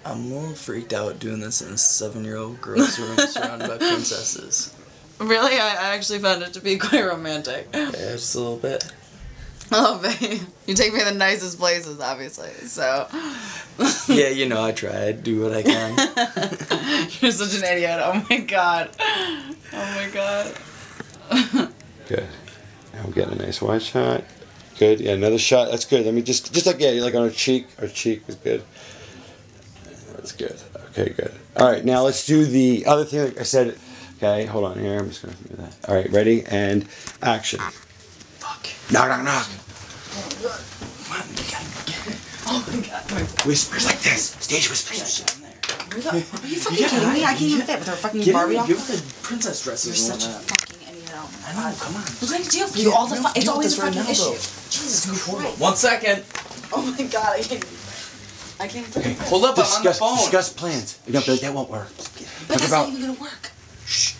I'm a little freaked out doing this in a 7-year-old girl's room surrounded by princesses. Really? I actually found it to be quite romantic. Yeah, just a little bit. Oh, babe. You take me to the nicest places, obviously, so... Yeah, you know, I try. I do what I can. You're such an idiot. Oh, my God. Oh, my God. Good. Now I'm getting a nice wide shot. Good. Yeah, another shot. That's good. Let me just like, yeah, like on her cheek. Her cheek is good. That's good. Okay, good. All right, now let's do the other thing. Like I said, okay, hold on here. I'm just going to do that. All right, ready? And action. Fuck. Knock, knock, knock. Oh, my God. Whispers like this. Stage whispers. Are you fucking kidding me? I can't even fit with her fucking Barbie doll. Give her the princess dresses. You're such a that. fucking idiot. Oh, my I God. know, come on. What do I do for you all the fuck? It's always a fucking issue. Jesus Christ. 1 second. Oh, my God. I can't fucking fit. Hold up, I'm on the phone. Discuss plans. You know, that won't work. But that's not even gonna work. Shh.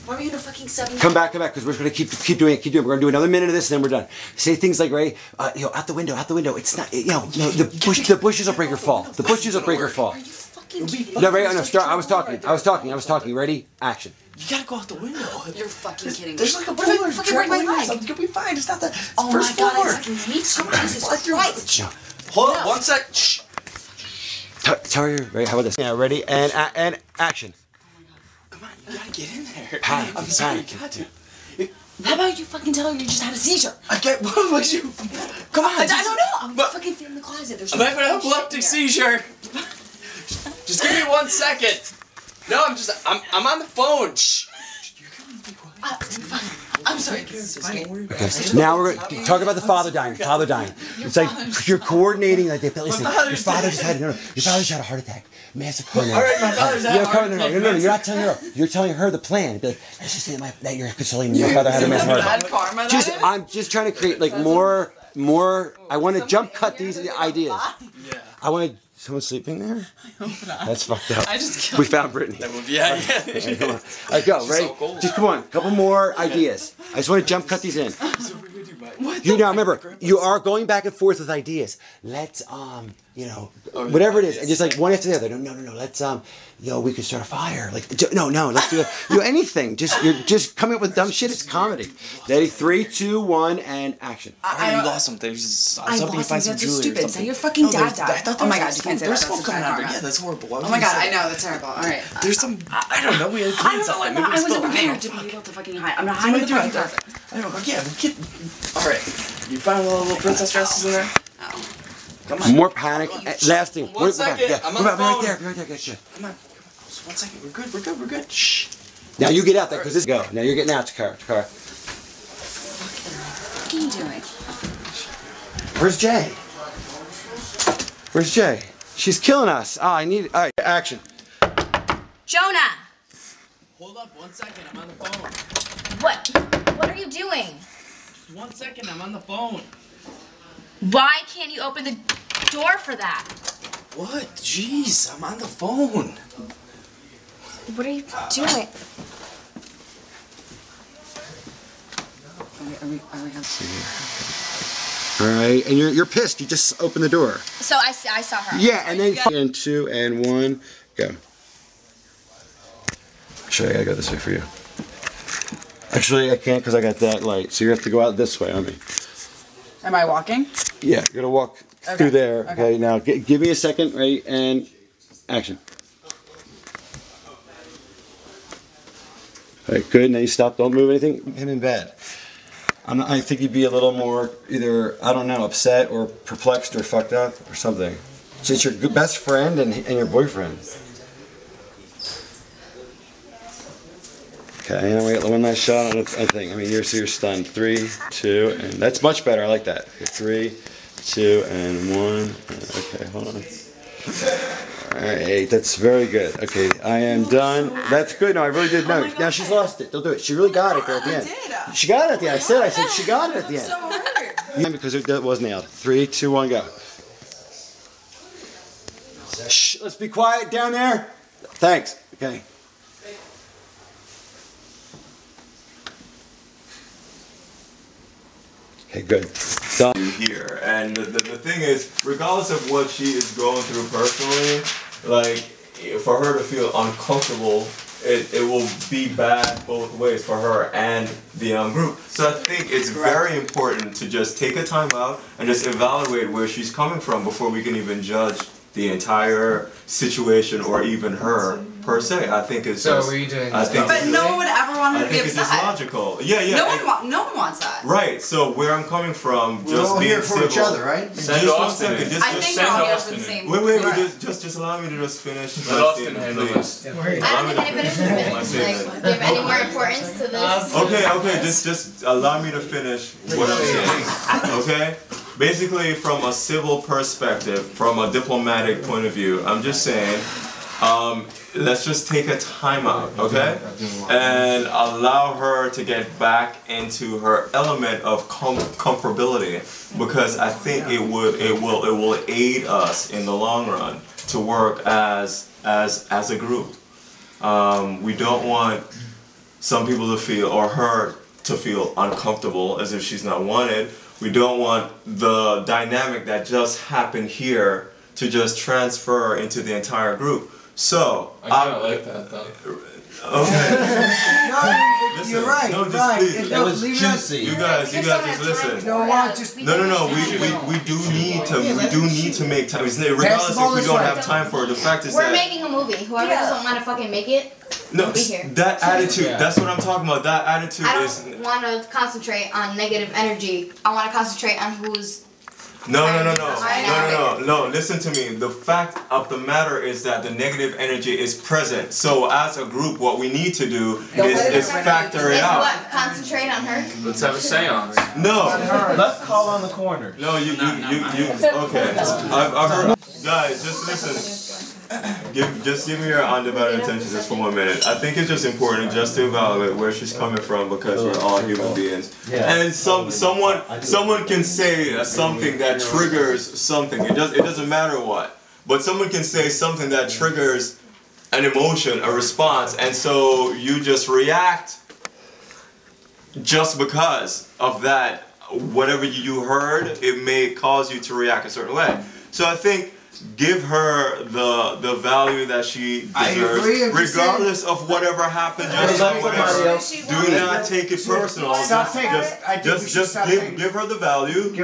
Why are you in a fucking 7? Come back, because we're gonna keep doing it. We're gonna do another minute of this, and then we're done. Say things like, Ray, out the window. It's not, the bushes will break her fall. The bushes will break her fall. Are you fucking kidding? No, Ray, no, start. I was talking. Ready? Action. You gotta go out the window. You're fucking kidding me. There's like a What if I pool fucking break my leg? You'll be fine. It's not the Oh first my God, floor. I fucking hate you. Jesus Christ. Hold up, 1 sec. Shh. Tell her, Ray, how about this? Yeah, ready? And action. Come on, you gotta get in there. Panic, I'm sorry, you panic. got to. How about you fucking tell her you just had a seizure? What was you? Come on. I don't know. I'm fucking in the closet. There's I'm having an epileptic seizure. Just give me 1 second. No, I'm on the phone. Shh. I'm sorry. Okay. Now we're gonna talk about the father dying. It's like you're coordinating. Like listen, your father just had a heart attack. Massive coronary. All right, my father's had a heart attack. No, you're not telling her. You're telling her the plan. Be like, let's just say that you're consoling me. My father had a massive heart attack. I'm just trying to create like more. I want to jump cut these ideas. Yeah. I want to. Someone sleeping there? I hope not. That's fucked up. I just killed We found Brittany. Yeah. Come on. All right, go. Ready? Just come on. A couple more ideas. I just want to jump cut these in. You now remember, you are going back and forth with ideas. Let's whatever it is, and just like one after the other. No. Let's we could start a fire. Like no. Let's do anything. You're just coming up with dumb shit. It's comedy. Ready? 3, 2, 1, and action. I lost something. I lost something. That's so stupid. Say your fucking dad died. Oh my God, you can't say that. There's smoke coming out of there. Yeah, that's horrible. Oh my God, I know, that's terrible. All right. There's some. I don't know. We had I wasn't prepared to be able to fucking hide. I'm not hiding the fucking perfect. I don't know. Yeah, we get. All right. You found all the little princess dresses in there? Oh. Come on. More panic. Last thing. 1 second. Yeah. I'm on the phone. Right there. Good. Come on. Just 1 second. We're good. Shh. Now you get out there, because this go. Now you're getting out to car. What are you doing? Where's Jay? She's killing us. All right, action. Jonah! Hold up 1 second. I'm on the phone. What are you doing? Just 1 second. I'm on the phone. Why can't you open the door for that? What? Jeez, I'm on the phone. What are you doing? Are we All right, and you're pissed. You just opened the door. So I saw her. Yeah, and then and 2 and 1, go. Actually, I gotta go this way for you. Actually, I can't because I got that light. So you have to go out this way on me. Am I walking? Yeah, you're gonna walk through there. Okay, now give me a second, right? And action. All right, good. Now you stop. Don't move anything. Him in bed. I think you'd be a little more either, I don't know, upset or perplexed or fucked up or something. So it's your best friend and your boyfriend. Okay, and we got one last shot on a thing. I mean, you're stunned. 3, 2, and that's much better. I like that. Okay, 3, 2, and 1. Okay, hold on. Alright, that's very good. Okay, I am done. That's good. No, I really did know. Now she's lost it. Don't do it. She really got it there at the end. She got it at the end. I said she got it at the end. So hurt. Because it was nailed. 3, 2, 1, go. Shh, let's be quiet down there. Thanks. Okay. Okay, good. Done. Here, and the thing is, regardless of what she is going through personally, like for her to feel uncomfortable, it will be bad both ways for her and the group. So I think it's very important to just take a time out and just evaluate where she's coming from before we can even judge the entire situation or even her per se. I think it's So just, what are you doing? But no one would ever want her I to be think it's just upset. logical. Yeah. No one wants that. Right. So where I'm coming from, We're just all being here for civil. each other, right? Just one second. I think we're all here for the same. Wait. Just allow me to just finish. Let Austin handle this. I don't think anybody should like, give any more importance to this. Okay. Just allow me to finish what I'm saying. Okay. Basically, from a civil perspective, from a diplomatic point of view, I'm just saying, let's just take a time out, okay? And allow her to get back into her element of comfortability, because I think it will aid us in the long run to work as a group. We don't want some people to feel, or her to feel uncomfortable as if she's not wanted. We don't want the dynamic that just happened here to just transfer into the entire group. So I kind of like that though. Okay. No, you're right. No, just right. please. That was juicy. You guys just listen. No, just No. We do need to make time. Regardless if we don't have time for it. The fact is We're that making a movie. Whoever doesn't want to fucking make it, no, don't be here. that attitude. That's what I'm talking about. That attitude I is. don't want to concentrate on negative energy. I want to concentrate on who's. No. Listen to me. The fact of the matter is that the negative energy is present. So as a group, what we need to do is factor it Is out. what? Concentrate on her. Let's have a seance. No. Let's call on the corner. No, you. Okay. I've heard. Guys, just listen. Just give me your undivided attention just for 1 minute. I think it's just important just to evaluate where she's coming from, because we're all human beings. And someone can say something that triggers something. It doesn't matter what, but someone can say something that triggers an emotion, a response, and so you just react just because of that. Whatever you heard, it may cause you to react a certain way. So I think, give her the value that she deserves, regardless of whatever happened. Do not take it personal. Just give her the value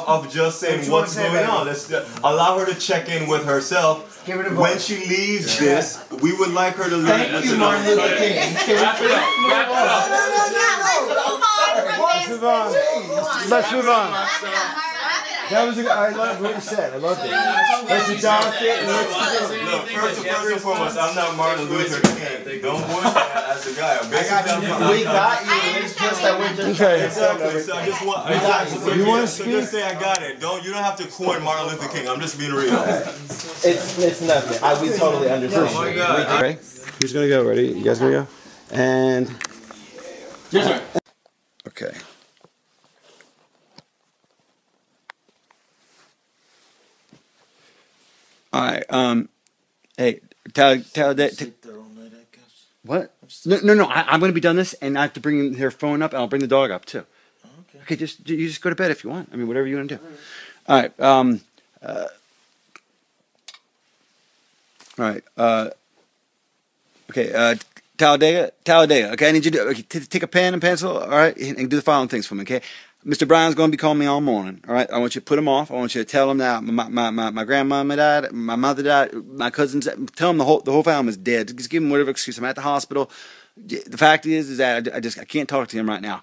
of just saying what's going on. Let's allow her to check in with herself. When she leaves this, we would like her to leave. Thank you, Martin Luther King. Wrap it up. Let's move on. That was I love what you said. I loved it. Let's adopt it and let's do it. Look, first and foremost, I'm not Martin Luther King. Don't voice that as a guy. We got you. It's just that we're just Okay. Exactly. So I just want. You want to So speak? just say I got it. You don't have to quote Martin Luther King. I'm just being real. It's nothing. We totally understand. Oh my God. Okay. Who's gonna go? Ready? You guys gonna go? And. Yes, sir. Okay. All right. Hey, tell that. What? No. I'm going to be done this, and I have to bring her phone up, and I'll bring the dog up too. Okay. You just go to bed if you want. I mean, whatever you want to do. All right. All right. Okay. Talladega. Okay, I need you to take a pen and pencil. All right, and do the following things for me. Okay. Mr. Brown's going to be calling me all morning, all right? I want you to put him off. I want you to tell him that my grandmama died, my mother died, my cousins, tell him the whole family's dead. Just give him whatever excuse. I'm at the hospital. The fact is that I can't talk to him right now.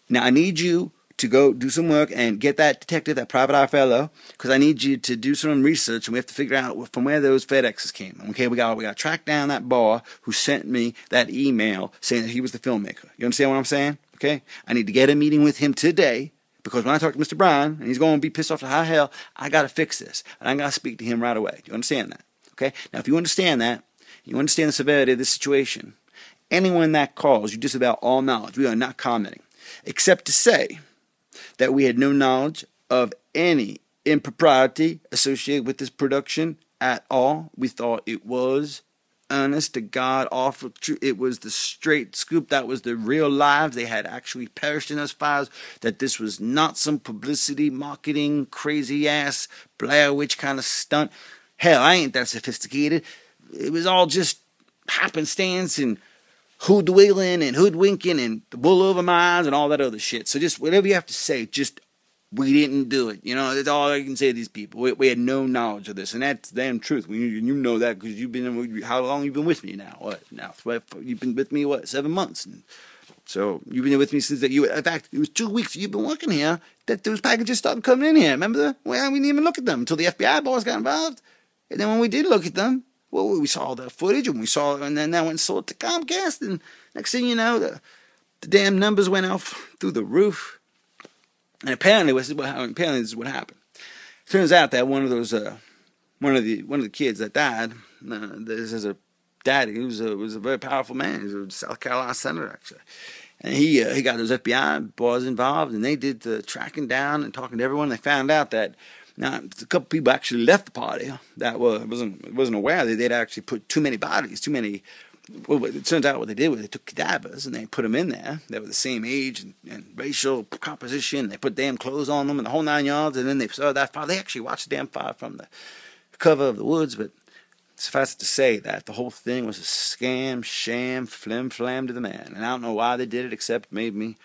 Now, I need you to go do some work and get that detective, that private eye fellow, because I need you to do some research, and we have to figure out from where those FedExes came. Okay, we got to track down that bar who sent me that email saying that he was the filmmaker. You understand what I'm saying? Okay, I need to get a meeting with him today, because when I talk to Mr. Brown, and he's going to be pissed off to high hell, I got to fix this, and I got to speak to him right away. You understand that? Okay, now if you understand that, you understand the severity of this situation, anyone that calls, you disavow all knowledge. We are not commenting, except to say that we had no knowledge of any impropriety associated with this production at all. We thought it was honest to God, awful truth. It was the straight scoop. That was the real lives. They had actually perished in those fires. That this was not some publicity, marketing, crazy ass Blair Witch kind of stunt. Hell, I ain't that sophisticated. It was all just happenstance and hoodwinkling and hoodwinking and the wool over my eyes and all that other shit. So just whatever you have to say, just we didn't do it. You know, that's all I can say to these people. We had no knowledge of this, and that's damn truth. You know that because you've been. How long you been with me now? What now? You've been with me 7 months. And so you've been with me since that. In fact, it was 2 weeks you've been working here that those packages started coming in here. Remember that? Well, we didn't even look at them until the FBI boys got involved. And then when we did look at them, well, we saw the footage and then I went and sold it to Comcast. And next thing you know, the damn numbers went off through the roof. And apparently this is what happened. Turns out that one of the kids that died, this is a daddy. He was a very powerful man. He was a South Carolina senator, actually. And he got those FBI boys involved, and they did the tracking down and talking to everyone. They found out that now a couple people actually left the party that wasn't aware that they'd actually put too many bodies, well, it turns out what they did was they took cadavers and they put them in there. They were the same age and racial composition. They put damn clothes on them and the whole 9 yards. And then they saw that fire. They actually watched the damn fire from the cover of the woods. But suffice it to say that the whole thing was a scam, sham, flim-flam to the man. And I don't know why they did it except made me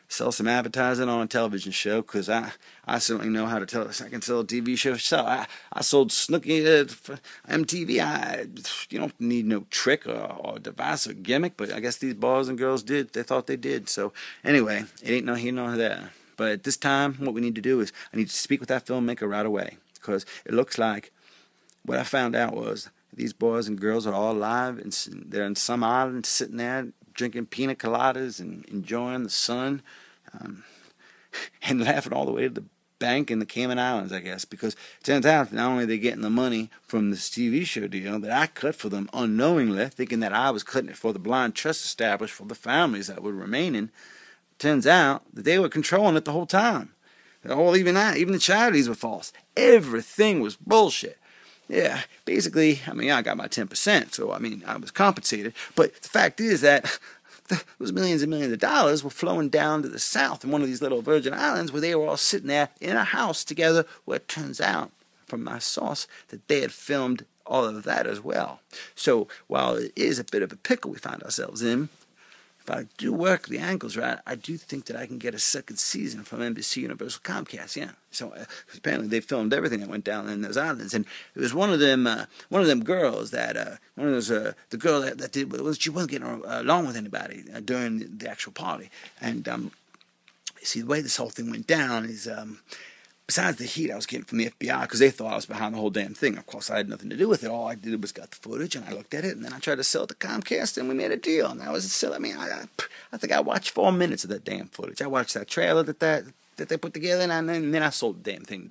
sell some advertising on a television show, because I certainly know how to tell. I can sell a TV show. So I sold Snooky for MTV. You don't need no trick or device or gimmick, but I guess these boys and girls did. They thought they did. So anyway, it ain't no here nor there. But at this time, what we need to do is I need to speak with that filmmaker right away, because it looks like what I found out was these boys and girls are all alive, and they're in some island sitting there drinking pina coladas and enjoying the sun. And laughing all the way to the bank in the Cayman Islands, I guess, because it turns out not only are they getting the money from this TV show deal that I cut for them unknowingly, thinking that I was cutting it for the blind trust established for the families that were remaining, turns out that they were controlling it the whole time. Even the charities were false. Everything was bullshit. Yeah, basically, I got my 10%, so, I was compensated, but the fact is that those millions and millions of dollars were flowing down to the south in one of these little Virgin Islands where they were all sitting there in a house together, where it turns out, from my source, that they had filmed all of that as well. So while it is a bit of a pickle we find ourselves in, if I do work the angles right, I do think that I can get a second season from NBC Universal Comcast, yeah. So apparently they filmed everything that went down in those islands, and it was one of them girls that the girl that did, she wasn't getting along with anybody during the actual party, and see, the way this whole thing went down is besides the heat I was getting from the FBI, because they thought I was behind the whole damn thing. Of course, I had nothing to do with it. All I did was got the footage, and I looked at it, and then I tried to sell it to Comcast, and we made a deal. And that was still, I think I watched 4 minutes of that damn footage. I watched that trailer that they put together, and then I sold the damn thing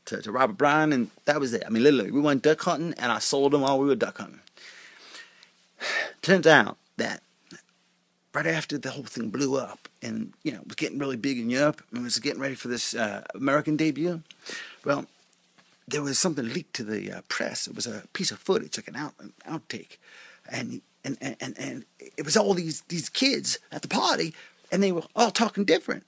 to Robert Bryan, and that was it. Literally, we went duck hunting, and I sold them while we were duck hunting. Turns out that right after the whole thing blew up, and it was getting really big in Europe, and was getting ready for this American debut, well, there was something leaked to the press. It was a piece of footage, like an outtake, and it was all these kids at the party, and they were all talking different.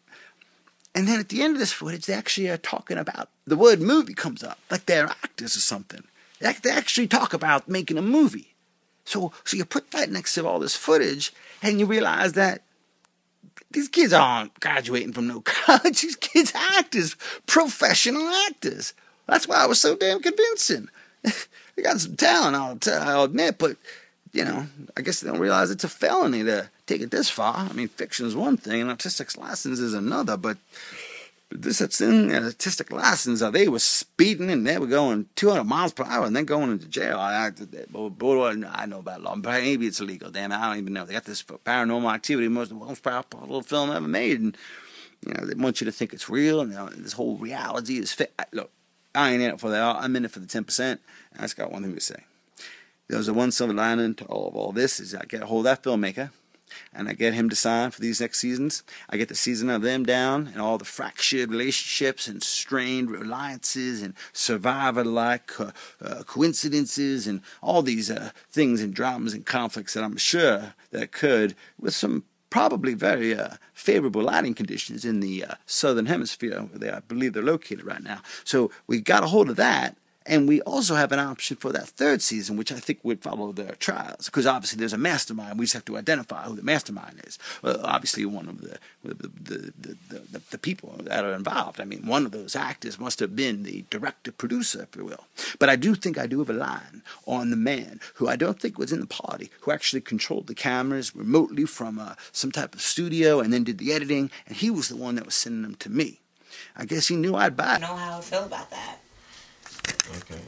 And then at the end of this footage, they actually are talking about, the word movie comes up, like they're actors or something. They actually talk about making a movie. So you put that next to all this footage, and you realize that these kids aren't graduating from no college. These kids are actors, professional actors. That's why I was so damn convincing. They got some talent, I'll admit, but, I guess they don't realize it's a felony to take it this far. Fiction is one thing, and artistic license is another, but this artistic license, they were speeding, and they were going 200 miles per hour, and then going into jail. I know about law, but maybe it's illegal. Damn, I don't even know. They got this paranormal activity, most powerful little film ever made, and they want you to think it's real, and this whole reality is fake. Look, I ain't in it for that. I'm in it for the 10%. I just got one thing to say. There's a one silver lining to all this is I get a hold of that filmmaker, and I get him to sign for these next seasons. I get the season of them down and all the fractured relationships and strained reliances and survivor-like coincidences and all these things and dramas and conflicts that I'm sure that occurred with some probably very favorable lighting conditions in the southern hemisphere where I believe they're located right now. So we got a hold of that, And we also have an option for that third season, which I think would follow their trials, because obviously there's a mastermind. We just have to identify who the mastermind is. Obviously, one of the people that are involved. I mean, one of those actors must have been the director-producer, if you will. But I do think I do have a line on the man who I don't think was in the party, who actually controlled the cameras remotely from some type of studio and then did the editing, and he was the one that was sending them to me. I guess he knew I'd buy it. I know how I feel about that. Okay,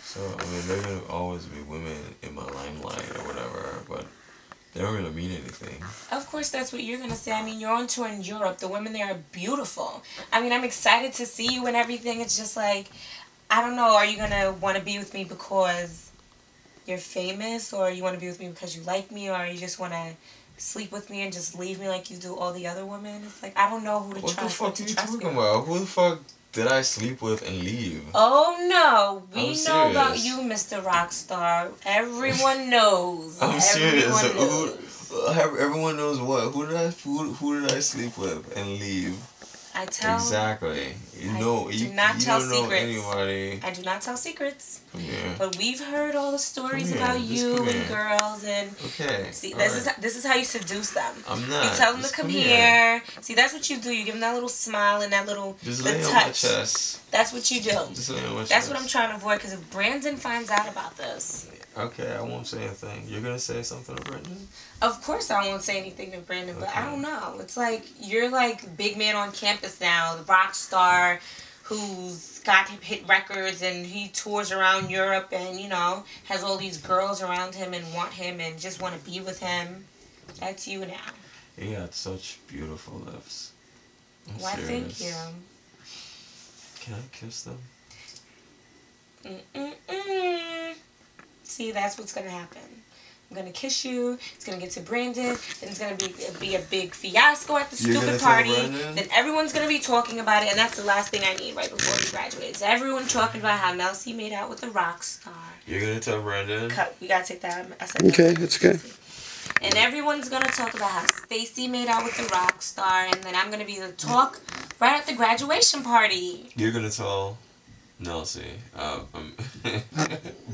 so I mean, there are gonna always be women in my limelight or whatever, but they don't really mean anything. Of course, that's what you're gonna say. I mean, you're on tour in Europe. The women there are beautiful. I mean, I'm excited to see you and everything. It's just like, I don't know. Are you gonna want to be with me because you're famous, or you want to be with me because you like me, or you just want to sleep with me and just leave me like you do all the other women? It's like, I don't know who to trust. What the fuck are you talking about? Who the fuck did I sleep with and leave? Oh no, we I'm know about serious. you, Mr. Rockstar. Everyone knows. I'm serious. Everyone knows. Everyone knows what? Who did I sleep with and leave? I tell. Exactly. You I know, do you not tell don't know secrets. anybody. I do not tell secrets. Come here. But we've heard all the stories Come here, about just you come and here. girls and Okay. see, all this is how you seduce them. I'm not. You tell them to Just come come here. See, that's what you do. You give them that little smile and that little Just the lay on touch. my chest. That's what you do. Just lay on my chest. That's what I'm trying to avoid, because if Brandon finds out about this, Okay, I won't say anything. You're gonna say something to Brendan? of course I won't say anything to Brandon, but I Okay. don't know. It's like, you're like big man on campus now, the rock star who's got hit records and he tours around Europe and, you know, has all these girls around him and want him and just want to be with him. That's you now. You got such beautiful lips. I'm Why, serious. thank you. Can I kiss them? Mm-mm-mm. See, that's what's going to happen. I'm going to kiss you. It's going to get to Brandon. Then it's going to be a big fiasco at the You're stupid gonna tell party. Brandon? Then everyone's going to be talking about it. And that's the last thing I need right before we graduate. Is everyone talking about how Mel C made out with a rock star. You're gonna tell Brendan? Cut. We got to take that. I said Okay, that. that's good. And everyone's going to talk about how Stacy made out with the rock star. And then I'm going to be the talk right at the graduation party. You're gonna tell Nelsie.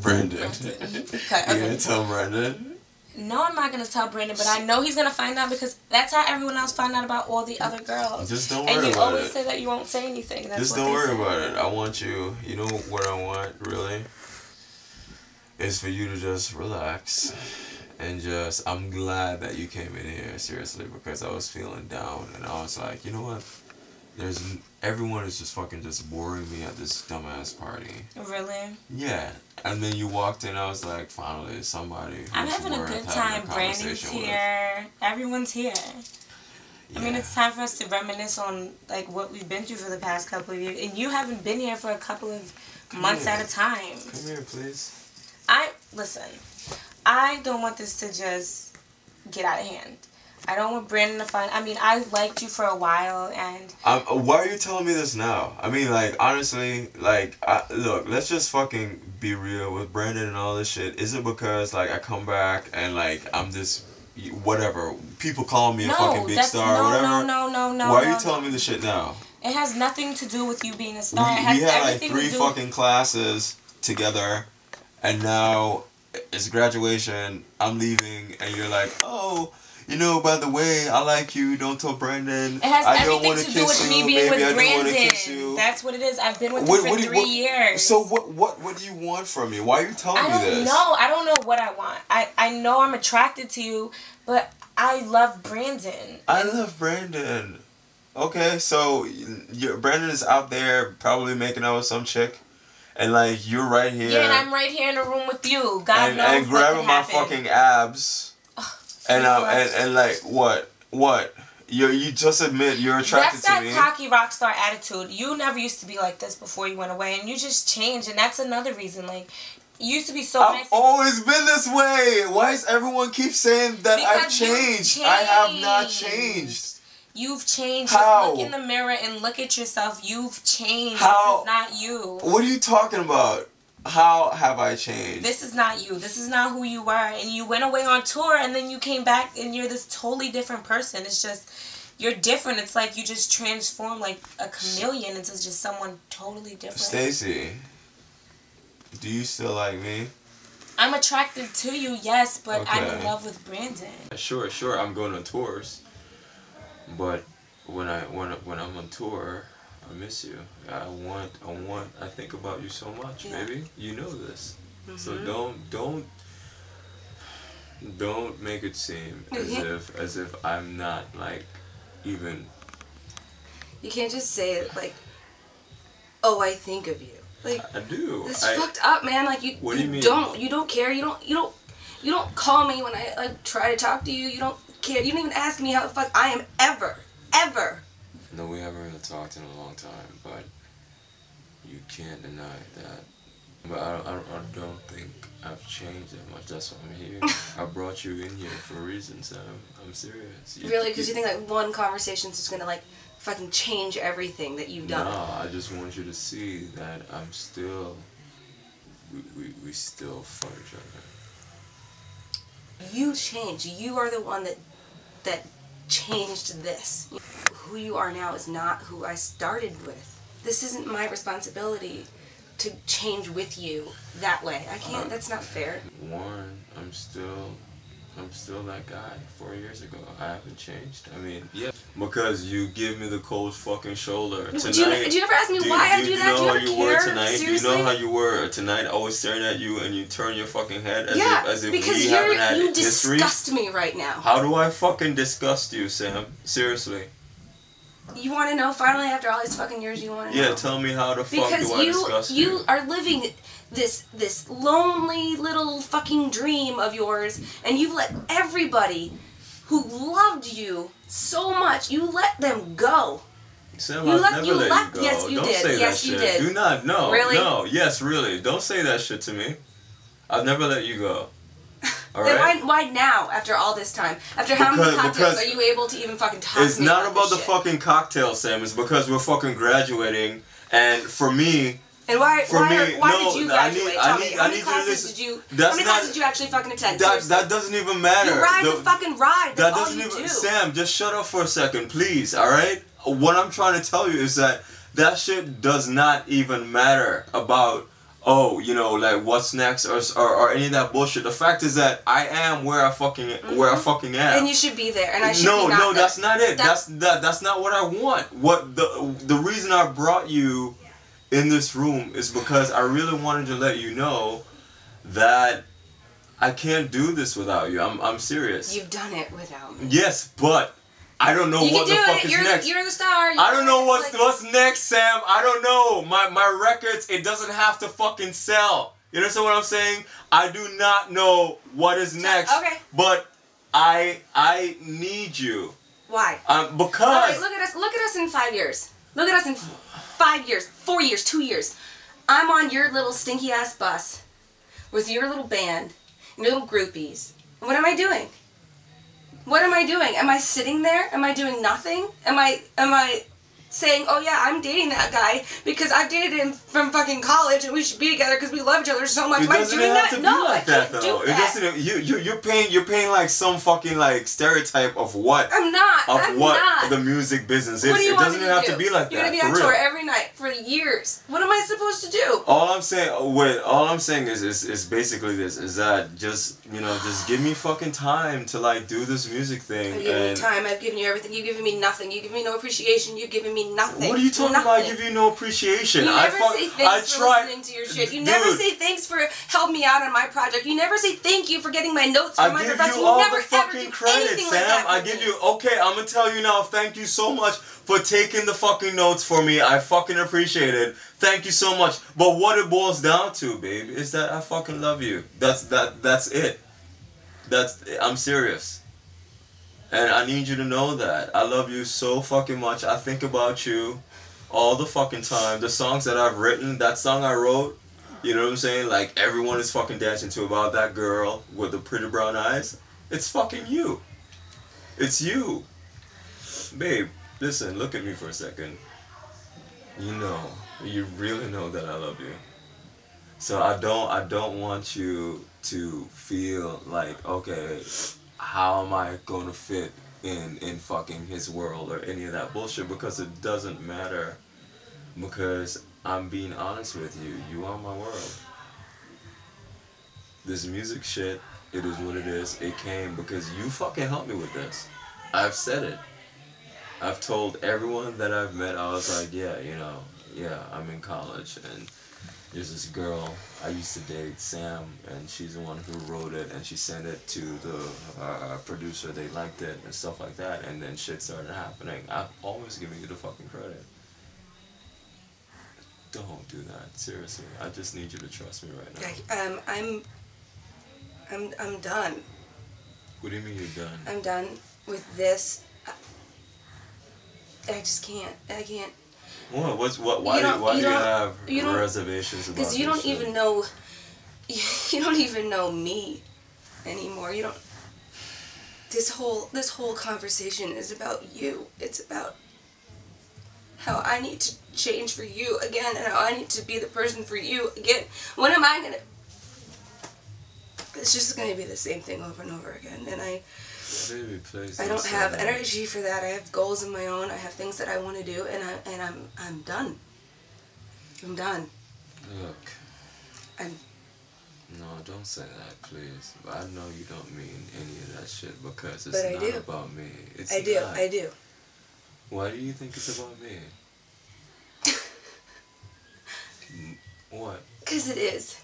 Brendan. Okay, You're gonna tell Brendan? No, I'm not going to tell Brandon, but I know he's going to find out because that's how everyone else found out about all the other girls. Just don't And worry you about always it. say that you won't say anything. That's Just what don't they worry say. about it. I want you know what I want, really? Is for you to just relax. And just, I'm glad that you came in here, seriously, because I was feeling down. And I was like, you know what? Everyone is just fucking just boring me at this dumbass party. Really? Yeah. And then you walked in, I was like, finally, somebody who's I'm having a worth good having time. a Brandon's conversation with. here. Everyone's here. I mean, Yeah. it's time for us to reminisce on like what we've been through for the past couple of years. And you haven't been here for a couple of months here. at a time. Come here, please. Listen, I don't want this to just get out of hand. I don't want Brandon to find... I mean, I liked you for a while, and... Why are you telling me this now? I mean, like, honestly, like, look, let's just fucking be real with Brandon and all this shit. Is it because, like, I come back and, like, I'm this... whatever. People call me a fucking big star or whatever? No. Why are you telling me this shit now? It has nothing to do with you being a star. We It has had, like, everything 3 to do... fucking classes together, and now it's graduation, I'm leaving, and you're like, oh... You know, by the way, I like you. Don't tell Brandon. It has I don't everything want to do with me being with Brandon. That's what it is. I've been with him for 3 years. So what do you want from me? Why are you telling me this? I don't know what I want. I know I'm attracted to you, but I love Brandon. I love Brandon. Okay, so Brandon is out there probably making out with some chick, and like you're right here. Yeah, and I'm right here in the room with you. God knows and grabbing my what could happen. fucking abs. And like what you just admit you're attracted to me. That's that cocky rock star attitude. You never used to be like this before you went away, and you just changed, and that's another reason. Like, you used to be so I've nice. always been this way. Why does everyone keep saying that I've changed? I have not changed. You've changed. How? Just look in the mirror and look at yourself. You've changed. How? This is not you. What are you talking about? How have I changed? This is not you. This is not who you were. And you went away on tour and then you came back and you're this totally different person. It's just, you're different. It's like you just transformed like a chameleon into just someone totally different. Stacy, Do you still like me? I'm attracted to you, yes, but I'm in Okay. love with Brandon. Sure. I'm going on tours, but when I'm on tour, I miss you. I think about you so much, baby. You know this. So don't make it seem as if I'm not like even. You can't just say it like, oh, I think of you. Like, I do. It's fucked up, man. Like you don't care. You don't call me when I like try to talk to you. You don't care. You don't even ask me how the fuck I am ever. No, we haven't really talked in a long time, but you can't deny that. But I don't think I've changed that much. That's why I'm here. I brought you in here for a reason, Sam. I'm serious. Really? Because you think like one conversation's just gonna like fucking change everything that you've done? No, I just want you to see that I'm still. We still for each other. You changed. You are the one that changed this. Who you are now is not who I started with. This isn't my responsibility to change with you that way. I can't. That's not fair. One, I'm still that guy 4 years ago. I haven't changed. I mean, yeah, because you give me the cold fucking shoulder. Tonight, do you ever ask me why I do that? Do you ever care? Tonight? Seriously? Do you know how you were tonight? I was staring at you and you turn your fucking head as if because we haven't had you history. disgust me right now. How do I fucking disgust you, Sam? Seriously. You want to know? Finally, after all these fucking years, you want to know? Yeah, tell me how the fuck do I disgust you? Because you are living this lonely little fucking dream of yours, and you've let everybody who loved you so much, you let them go. Sam, I've never let you go. Yes, you Don't did. say Yes, that you shit. did. Do not. No. Really? No. Yes, really. Don't say that shit to me. I've never let you go. All then right? why now, after all this time? After how many cocktails are you able to even fucking talk to me? It's not about the shit? fucking cocktail, Sam. It's because we're fucking graduating, and for me. And why did you graduate? Tell me. How many classes did you actually fucking attend? That doesn't even matter. You ride the fucking ride. That's all you do. Sam, just shut up for a second, please. All right. What I'm trying to tell you is that shit does not even matter about. Oh, you know, like what's next or any of that bullshit. The fact is that I am where I fucking am. And you should be there, and I should be not No, there. that's not it. That's not what I want. What the reason I brought you in this room is because I really wanted to let you know that I can't do this without you. I'm serious. You've done it without me. Yes, but I don't know what the fuck is next. You're the star. I don't know what's next, Sam. I don't know. My records, it doesn't have to fucking sell. You understand what I'm saying? I do not know what is next. Okay. But I need you. Why? Because. All right, look at us in 5 years. Look at us in 5 years, 4 years, 2 years. I'm on your little stinky ass bus with your little band and your little groupies. What am I doing? What am I doing? Am I sitting there? Am I doing nothing? Am I saying, oh yeah, I'm dating that guy because I've dated him from fucking college and we should be together because we love each other so much. Am I doing that? No, I can't do that. You're paying like some fucking like stereotype of what I'm not the music business is. What do you it want doesn't me even to have do? to be like You're that. gonna be on tour every night for years. What am I supposed to do? All I'm saying is basically this, is that just give me fucking time to like do this music thing. I've given you time, I've given you everything, you've given me nothing, you've given me no appreciation, you've given me nothing. What are you talking about? I give you no appreciation. You never say thanks for listening to your shit. You never say thanks for helping me out on my project. You never say thank you for getting my notes from my professor. I give you all the fucking credit, Sam. I give you, okay, I'm gonna tell you now, thank you so much for taking the fucking notes for me. I fucking appreciate it. Thank you so much. But what it boils down to, babe, is that I fucking love you. That's it. I'm serious. And I need you to know that. I love you so fucking much. I think about you all the fucking time. The songs that I've written, that song I wrote, you know what I'm saying? Like, everyone is fucking dancing to about that girl with the pretty brown eyes. It's fucking you. It's you. Babe, listen, look at me for a second. You really know that I love you. So I don't want you to feel like, okay, how am I gonna fit in fucking his world or any of that bullshit, because it doesn't matter. Because I'm being honest with you. You are my world. this music shit, it is what it is. It came because you fucking helped me with this. I've said it. I've told everyone that I've met, I was like, yeah, you know, yeah, I'm in college, and there's this girl I used to date, Sam, and she's the one who wrote it, and she sent it to the producer. They liked it and stuff like that, and then shit started happening. I've always given you the fucking credit. Don't do that, seriously. I just need you to trust me right now. I'm done. What do you mean you're done? I'm done with this. I just can't. I can't. What? Why do you have reservations about this? Because you don't even know. You don't even know me anymore. You don't. This whole conversation is about you. It's about how I need to change for you again, and how I need to be the person for you again. When am I gonna? It's just gonna be the same thing over and over again, and Baby, please I don't have energy for that. I have goals of my own. I have things that I want to do, and I'm done. I'm done. Look. No, don't say that, please. I know you don't mean any of that shit because it's not about me. It's I do. Why do you think it's about me? What? Because it is.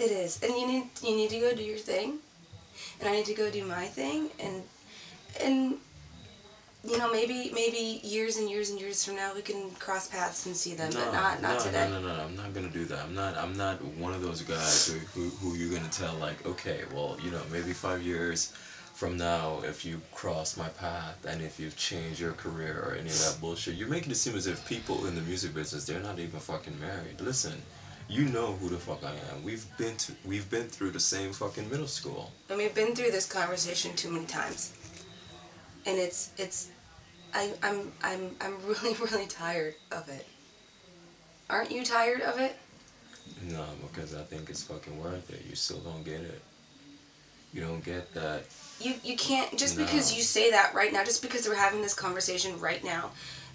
It is, and you need to go do your thing, and I need to go do my thing, and you know, maybe years and years and years from now we can cross paths and see them, but not today. No, I'm not gonna do that. I'm not one of those guys who you're gonna tell like, okay, well, you know, maybe 5 years from now, if you cross my path and if you've changed your career or any of that bullshit, you're making it seem as if people in the music business, they're not even fucking married. Listen. You know who the fuck I am. We've been through the same fucking middle school. And we've been through this conversation too many times. And I'm really, really tired of it. Aren't you tired of it? No, because I think it's fucking worth it. You still don't get it. You don't get that. You can't, just because you say that right now, just because we're having this conversation right now,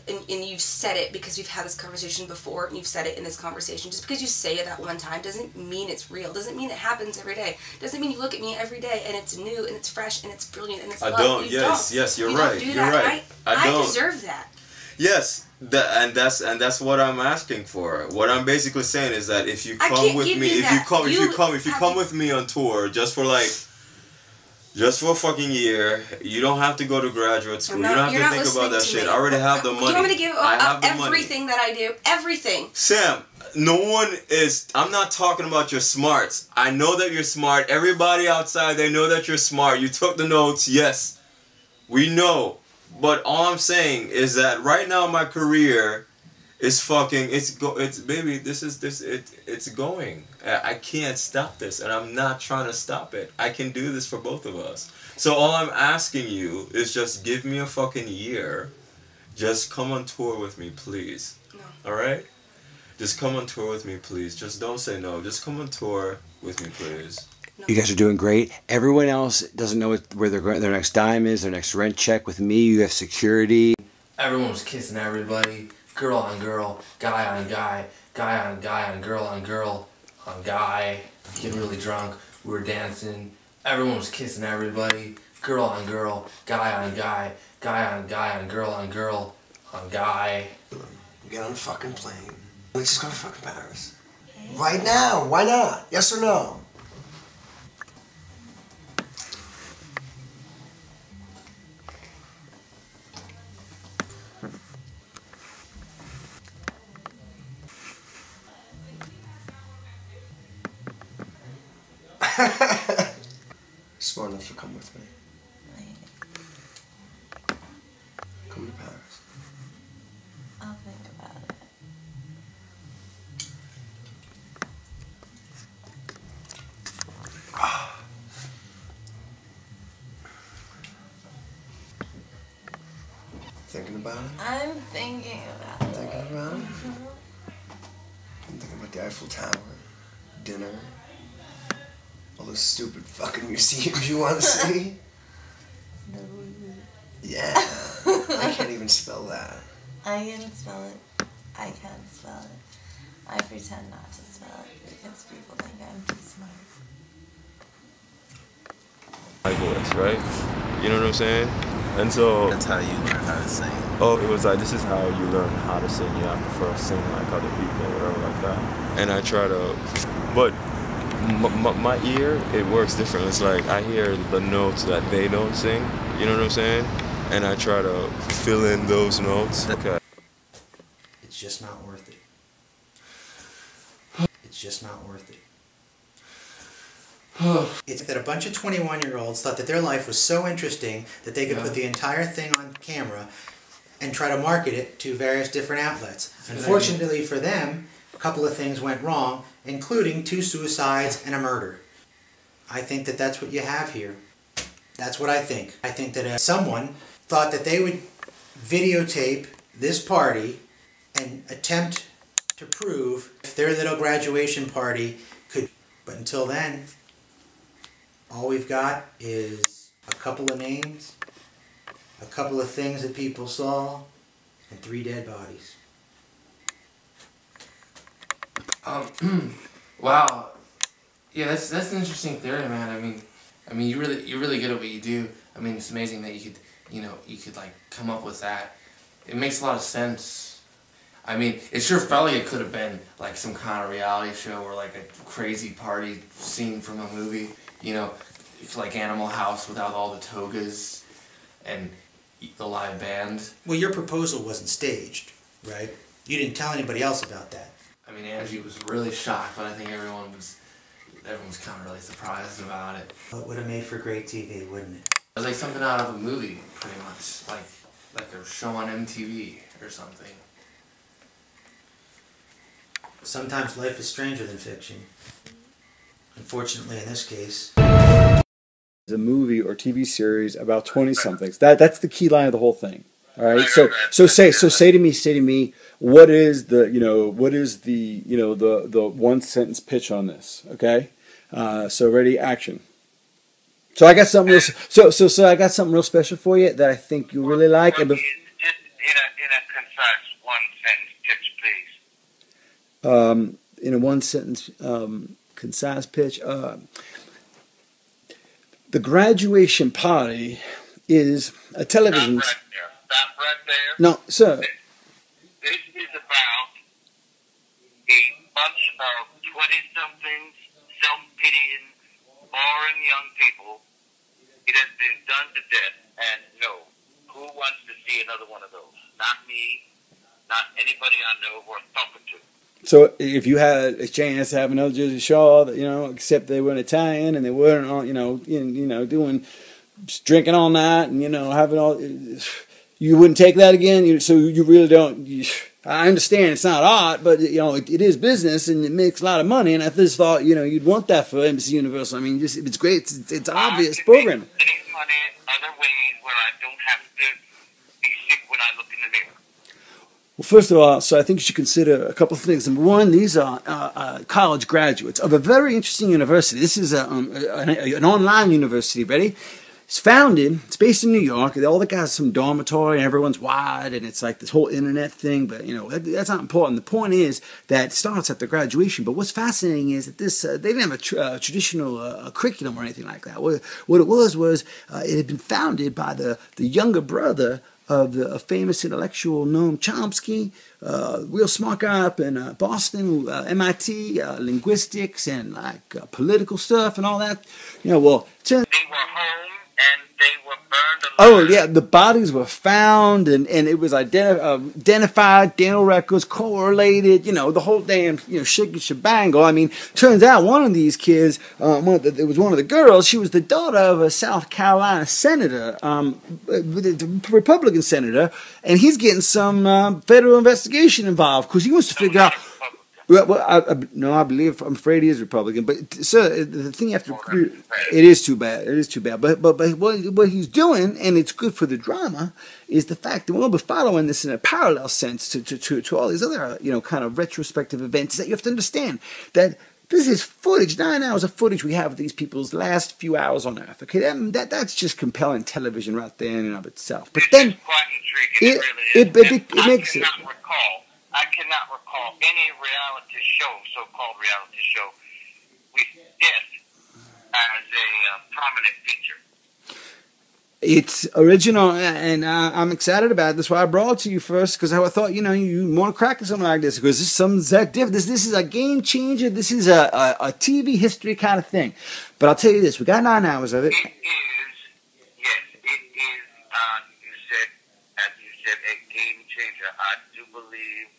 and you've said it because we've had this conversation before, and you've said it in this conversation, just because you say it that one time doesn't mean it's real, doesn't mean it happens every day, doesn't mean you look at me every day and it's new and it's fresh and it's brilliant and it's love. Yes, you're right. You're right. I deserve that. Yes, and that's what I'm asking for. What I'm basically saying is that if you come with me, if you come with me on tour just for a fucking year, you don't have to go to graduate school. You don't have to think about that shit. I already have the money. You want me to give up everything that I do? Everything. Sam, no one is... I'm not talking about your smarts. I know that you're smart. Everybody outside, they know that you're smart. You took the notes. Yes. We know. But all I'm saying is that right now my career is fucking... It's going. I can't stop this, and I'm not trying to stop it. I can do this for both of us. So all I'm asking you is just give me a fucking year. Just come on tour with me, please. No. Alright? Just come on tour with me, please. Just don't say no. Just come on tour with me, please. No. You guys are doing great. Everyone else doesn't know where their next dime is, their next rent check. With me, you have security. Everyone was kissing everybody. Girl on girl, guy on guy, guy on guy, on girl on girl, on guy. Getting really drunk. We were dancing. Everyone was kissing everybody. Girl on girl, guy on guy, guy on guy, on girl on girl, on guy. Get on a fucking plane. Let's just go to fucking Paris. Right now. Why not? Yes or no? Smart enough to come with me. Come to Paris. I'll think about it. Thinking about it? I'm thinking about it. Thinking about it? I'm thinking about the Eiffel Tower, dinner, all those stupid fucking museums you want to see. Yeah. I can't even spell that. I can spell it. I can't spell it. I pretend not to spell it because people think I'm too smart. my voice, right? You know what I'm saying? And so that's how you learn how to sing. Oh, it was like, this is how you learn how to sing. You have to first sing like other people or whatever like that. And I try to, but my ear, it works different. It's like I hear the notes that they don't sing. You know what I'm saying? And I try to fill in those notes. Okay. It's just not worth it. It's just not worth it. It's that a bunch of 21-year-olds thought that their life was so interesting that they could put the entire thing on camera and try to market it to various different outlets. Unfortunately for them, a couple of things went wrong, including 2 suicides and a murder. I think that that's what you have here. That's what I think. I think that someone thought that they would videotape this party and attempt to prove if their little graduation party could. But until then, all we've got is a couple of names, a couple of things that people saw, and 3 dead bodies. Wow. Yeah, that's an interesting theory, man. I mean, you're really good at what you do. I mean, it's amazing that you could like come up with that. It makes a lot of sense. I mean, it sure felt like it could have been like some kind of reality show or like a crazy party scene from a movie. You know, it's like Animal House without all the togas and the live band. Well, your proposal wasn't staged, right? You didn't tell anybody else about that. I mean, Angie was really shocked, but I think everyone was kind of really surprised about it. Well, it would have made for great TV, wouldn't it? It was like something out of a movie, pretty much, like a show on MTV or something. Sometimes life is stranger than fiction. Unfortunately, in this case. A movie or TV series about 20-somethings. That's the key line of the whole thing. All right. So say to me, what is the the 1-sentence pitch on this? Okay. So ready, action. So I got something real, so I got something real special for you that I think you really like. And just in a concise 1-sentence pitch, please. In a 1-sentence concise pitch. The graduation party is a television. Stop right there. No, sir. This is about a bunch of 20-somethings, self-pitying, boring young people. It has been done to death, and no, who wants to see another one of those? Not me, not anybody I know worth talking to. So if you had a chance to have another Jersey Shore, except they weren't Italian and they weren't all, doing drinking all night and having all, you wouldn't take that again. So you really don't. I understand it's not art, but it is business and it makes a lot of money. And I just thought you'd want that for NBC Universal. I mean, it's great. It's obvious programming. Make money other ways where I don't have to be sick when I look in the mirror. Well, first of all, so I think you should consider a couple of things. Number one, these are college graduates of a very interesting university. This is an online university, ready? It's based in New York. All the guys have some dormitory and everyone's wide and it's like this whole internet thing, but that's not important. The point is that it starts at the graduation, but what's fascinating is that they didn't have a traditional curriculum or anything like that. What it was it had been founded by the younger brother of the famous intellectual Noam Chomsky, real smart guy up in Boston, MIT, linguistics and political stuff and all that. They were home and they were burned alive. Oh yeah, the bodies were found and it was identified, dental records correlated, the whole damn shebangle. I mean, turns out one of these kids, it was one of the girls. She was the daughter of a South Carolina senator, Republican senator, and he's getting some federal investigation involved because he wants to figure out. Well, I'm afraid he is Republican. But sir, the thing you have to it is too bad. It is too bad. But what he's doing, and it's good for the drama, is the fact that we'll be following this in a parallel sense to all these other kind of retrospective events. That you have to understand that this is footage, 9 hours of footage we have of these people's last few hours on Earth. Okay, that's just compelling television right there in and of itself. But then it makes it. I cannot recall any reality show, so-called reality show, with death as a prominent feature. It's original, and I'm excited about it. That's why I brought it to you first, because I thought, you know, you want to crack something like this, because this is something that different. This is a game changer. This is a TV history kind of thing. But I'll tell you this, we got 9 hours of it. It is, yes, it is, as you said, a game changer. I do believe,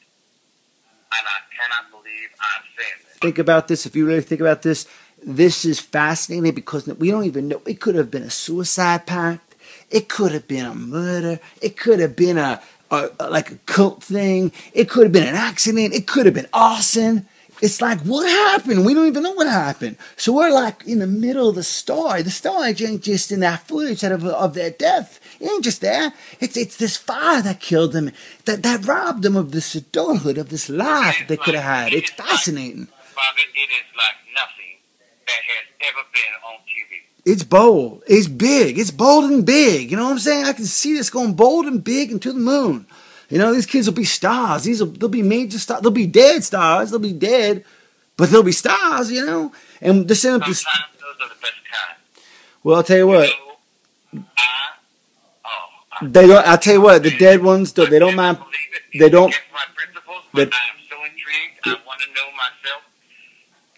and I cannot believe I'm saying this. Think about this. If you really think about this, this is fascinating because we don't even know. It could have been a suicide pact. It could have been a murder. It could have been like a cult thing. It could have been an accident. It could have been arson. It's like, what happened? We don't even know what happened. So we're like in the middle of the story. The story ain't just in that footage of their death. It ain't just there. It's this fire that killed them, that robbed them of this adulthood, of this life that they could have had. It's fascinating. Father, it is like nothing that has ever been on TV. It's bold. It's big. It's bold and big. You know what I'm saying? I can see this going bold and big and to the moon. You know, these kids will be stars. They'll be major stars. They'll be dead stars. They'll be dead, but they'll be stars, you know? And this end up Sometimes those are the best kind. Well, I'll tell you what. They don't. I'll tell you what. The dead ones, they don't mind. They don't. My principles, but I'm so intrigued. I want to know myself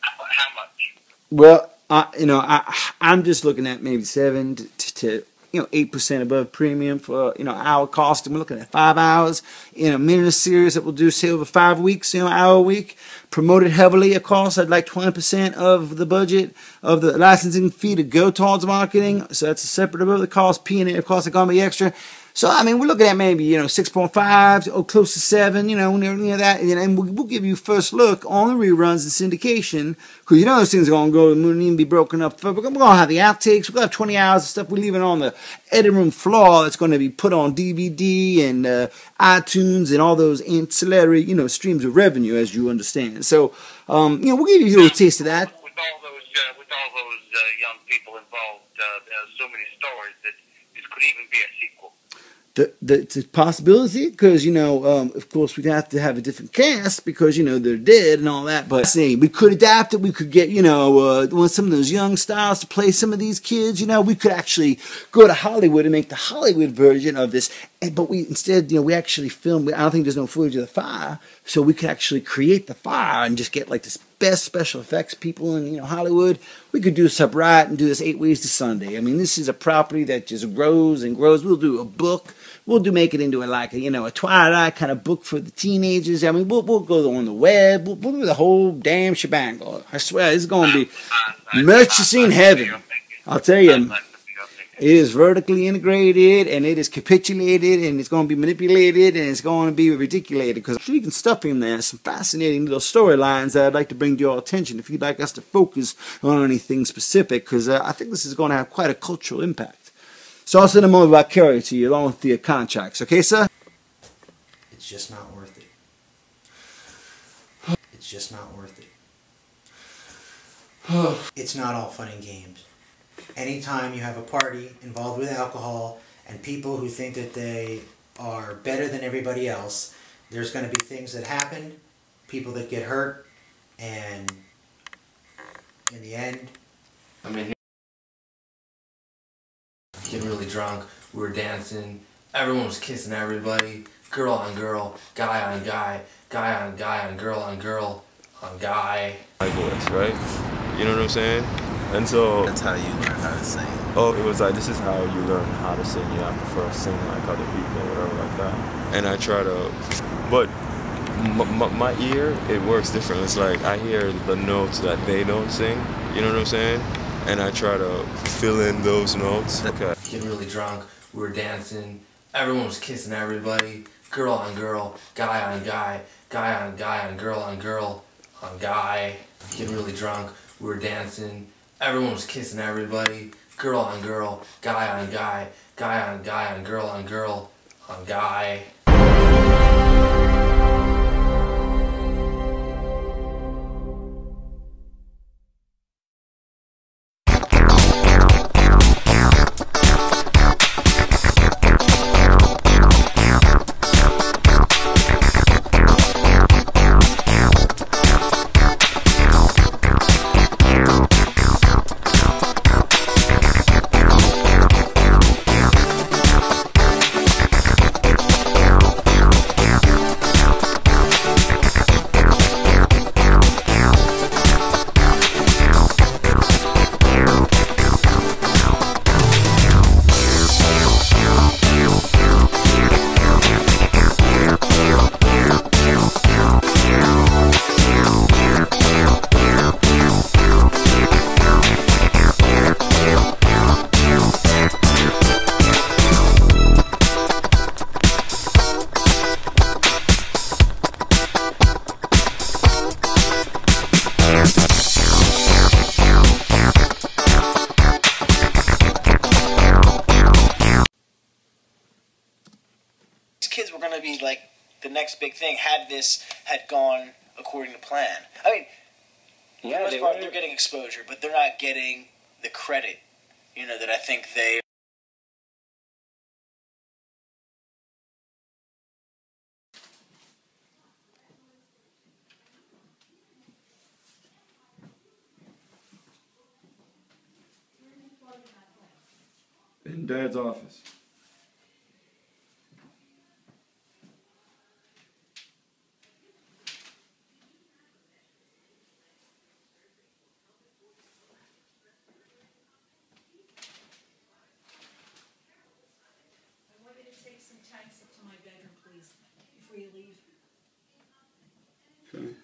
how much. Well, you know, I'm just looking at maybe 7 to 8% above premium for hour cost, and we're looking at 5 hours in a minute series that we'll do, say, over 5 weeks, hour a week. Promoted heavily, of course. I'd like 20% of the budget of the licensing fee to go towards marketing, so that's a separate above the cost. P&A, of course, are going to be extra. So, I mean, we're looking at maybe, 6.5 or close to 7, near that. And we'll give you first look on the reruns and syndication, because those things are going to go to the moon and even be broken up. We're going to have the outtakes. We're going to have 20 hours of stuff we're leaving on the editing room floor that's going to be put on DVD and iTunes and all those ancillary, streams of revenue, as you understand. So, we'll give you a little taste of that. With all those young people involved, there are so many stories that this could even be a sequel. It's a possibility, because of course we'd have to have a different cast because they're dead and all that. But we could adapt it. We could get some of those young stars to play some of these kids. We could actually go to Hollywood and make the Hollywood version of this. But we we actually film. I don't think there's no footage of the fire, so we could actually create the fire and just get like this best special effects people in Hollywood. We could do this up right and do this 8 ways to Sunday. I mean, this is a property that just grows and grows. We'll do a book. We'll make it into a Twilight kind of book for the teenagers. I mean, we'll go on the web. We'll do the whole damn shebang. I swear, it's going to be merch to see in heaven. I'll tell you. It is vertically integrated, and it is capitulated, and it's going to be manipulated, and it's going to be ridiculated, because you can stuff in there some fascinating little storylines that I'd like to bring to your attention if you'd like us to focus on anything specific, because I think this is going to have quite a cultural impact. So I'll send them over by carrier to you along with the contracts, okay, sir? It's just not worth it. It's just not worth it. It's not all fun and games. Anytime you have a party involved with alcohol and people who think that they are better than everybody else, there's going to be things that happen, people that get hurt, and in the end... I mean, getting really drunk, we were dancing, everyone was kissing everybody, girl on girl, guy on guy, guy on guy, on girl on girl, on guy. My voice, right? You know what I'm saying? And so that's how you learn how to sing. Oh, it was like, this is how you learn how to sing. You have to first sing like other people or whatever like that. And I try to, but my ear, it works different. It's like I hear the notes that they don't sing. You know what I'm saying? And I try to fill in those notes. Okay. Getting really drunk, we were dancing, everyone was kissing everybody, girl on girl, guy on guy, guy on guy, on girl on girl, on guy. Getting really drunk, we were dancing, everyone was kissing everybody, girl on girl, guy on guy, guy on guy, on girl on girl, on guy. next big thing had gone according to plan. I mean, for the most part, they're getting exposure, but they're not getting the credit, you know, that I think they. In Dad's office. I want you to take some tanks up to my bedroom, please, before you leave. Okay.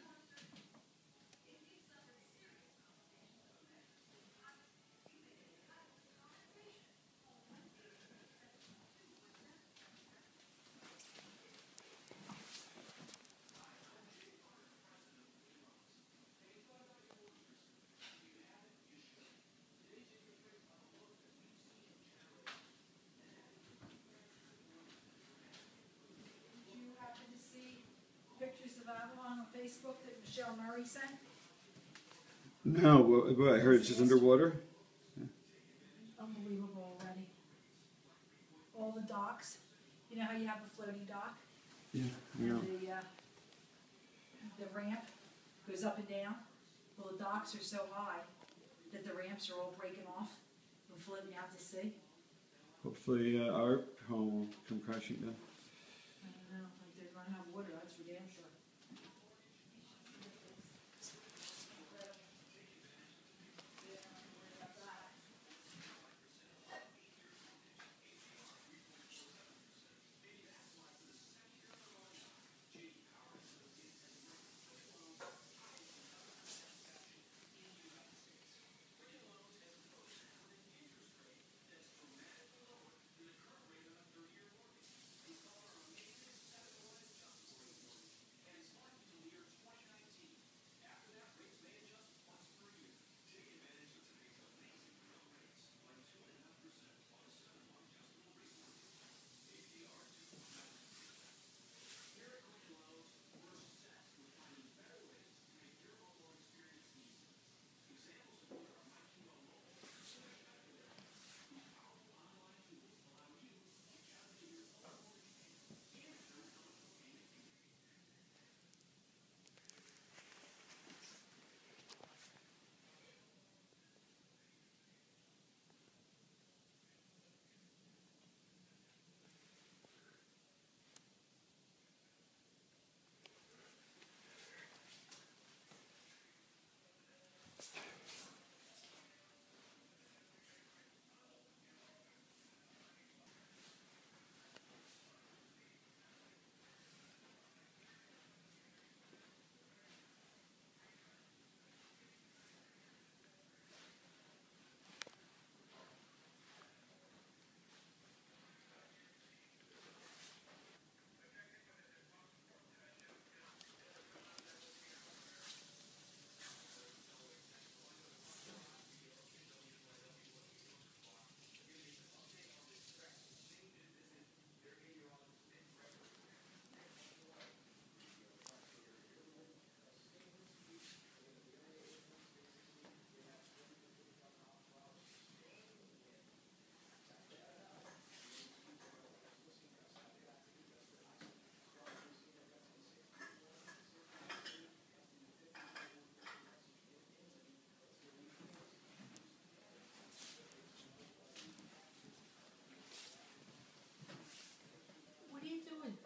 Did you happen to see pictures of Avalon on Facebook that Michelle Murray sent? No, what I heard it's just underwater. Unbelievable already. All the docks. You know how you have a floating dock? Yeah, yeah. And the ramp goes up and down. Well, the docks are so high that the ramps are all breaking off and floating out to sea. Hopefully our home will come crashing down. I don't know, like they're gonna have water, that's for damn sure.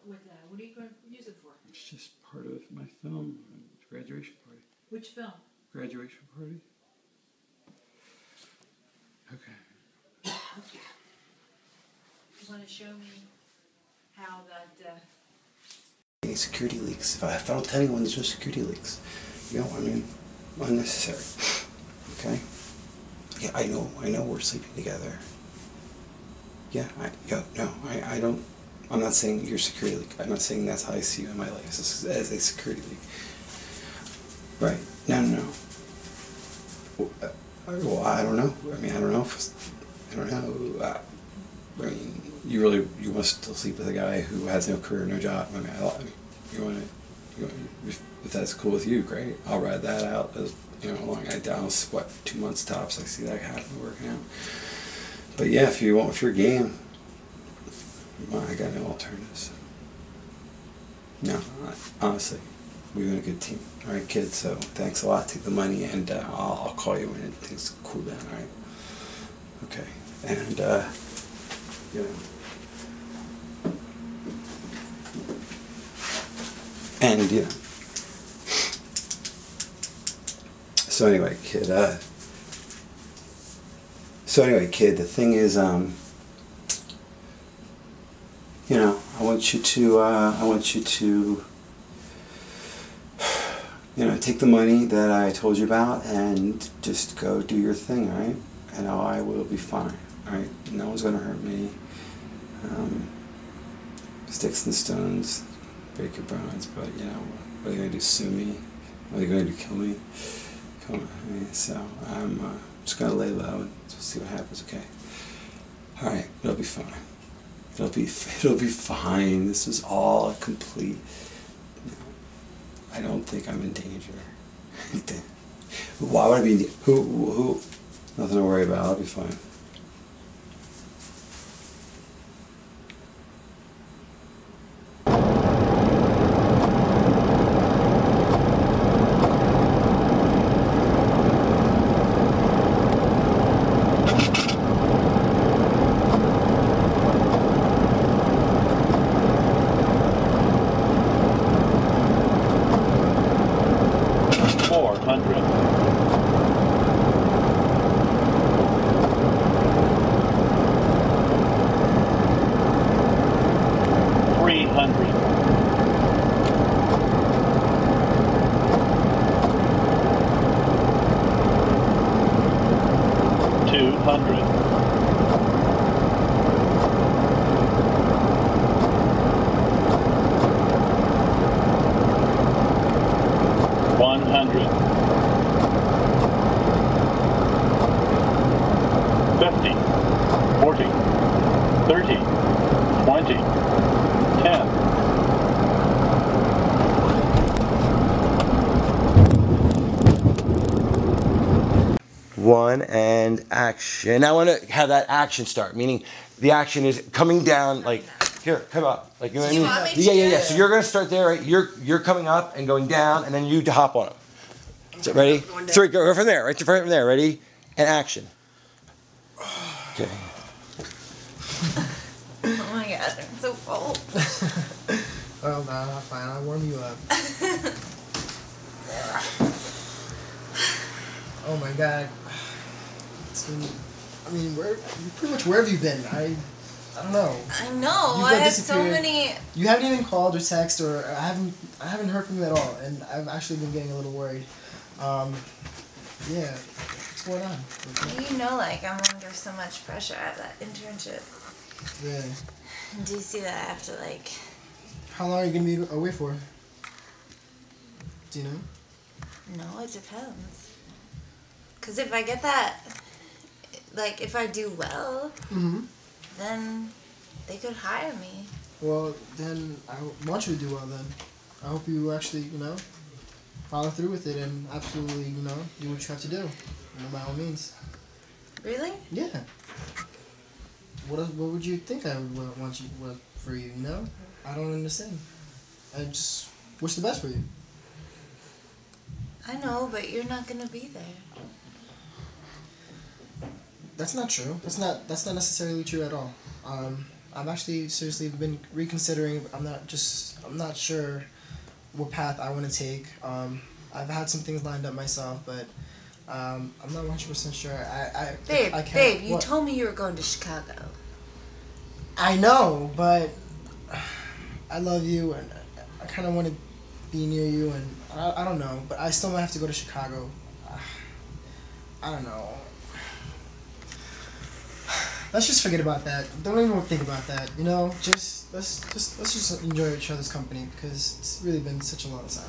With that? What are you going to use it for? It's just part of my film graduation party. Which film? Graduation party. Okay. You want to show me how that... Any security leaks. If I don't tell anyone, there's no security leaks. You know, I mean, unnecessary. Okay? Yeah, I know we're sleeping together. Yeah, I don't... I'm not saying you're security leak. I'm not saying that's how I see you in my life as a security leak. Right. No. Well, I don't know. I mean, I don't know. I don't know. I mean, you must still sleep with a guy who has no career, no job. I mean, if that's cool with you, great. I'll ride that out as along. I down 2 months tops. I see that happening, working out. But yeah, if you're game, well, I got no alternatives. No, honestly, we've been a good team. All right, kids. So thanks a lot. Take the money, and I'll call you when things cool down. All right. Okay. And So anyway, kid. The thing is, I want you to, take the money that I told you about and just go do your thing, all right? And I will be fine, all right? No one's gonna hurt me. Sticks and stones break your bones, but what are you gonna do? Sue me? What are you gonna do? Kill me? Come on. I mean, so I'm just gonna lay low and just see what happens. Okay. All right. It'll be fine. It'll be fine. This is all a complete. I don't think I'm in danger. Why would I be in danger? Who? Nothing to worry about. I'll be fine. One and action. I want to have that action start, meaning the action is coming down like here, come up, like you know what I mean? Yeah. So you're gonna start there, right? You're coming up and going down, and then you hop on them. So ready? Three, go from there, right from there. Ready? And action. Okay. Oh my god, I'm so cold. Oh no, fine. I'll warm you up. Oh my god. Pretty much where have you been? I don't know. I know. I had so many. You haven't even called or texted, or I haven't heard from you at all, and I've actually been getting a little worried. Yeah. What's going on? I'm under so much pressure at that internship. Yeah. Do you see that I have to How long are you gonna be away for? Do you know? No, it depends. Cause if I get that, if I do well, then they could hire me. Well, then I want you to do well. Then I hope you actually, follow through with it and absolutely, do what you have to do, by all means. Really? Yeah. What would you think I would want for you? I don't understand. I just wish the best for you. I know, but you're not gonna be there. That's not true. That's not necessarily true at all. I've actually seriously been reconsidering. I'm not sure what path I want to take. I've had some things lined up myself, but I'm not 100% sure. Babe, you told me you were going to Chicago. I know, but I love you, and I kind of want to be near you, and I don't know, but I still might have to go to Chicago. I don't know. Let's just forget about that. Don't even think about that. Just let's just enjoy each other's company, because it's really been such a long time.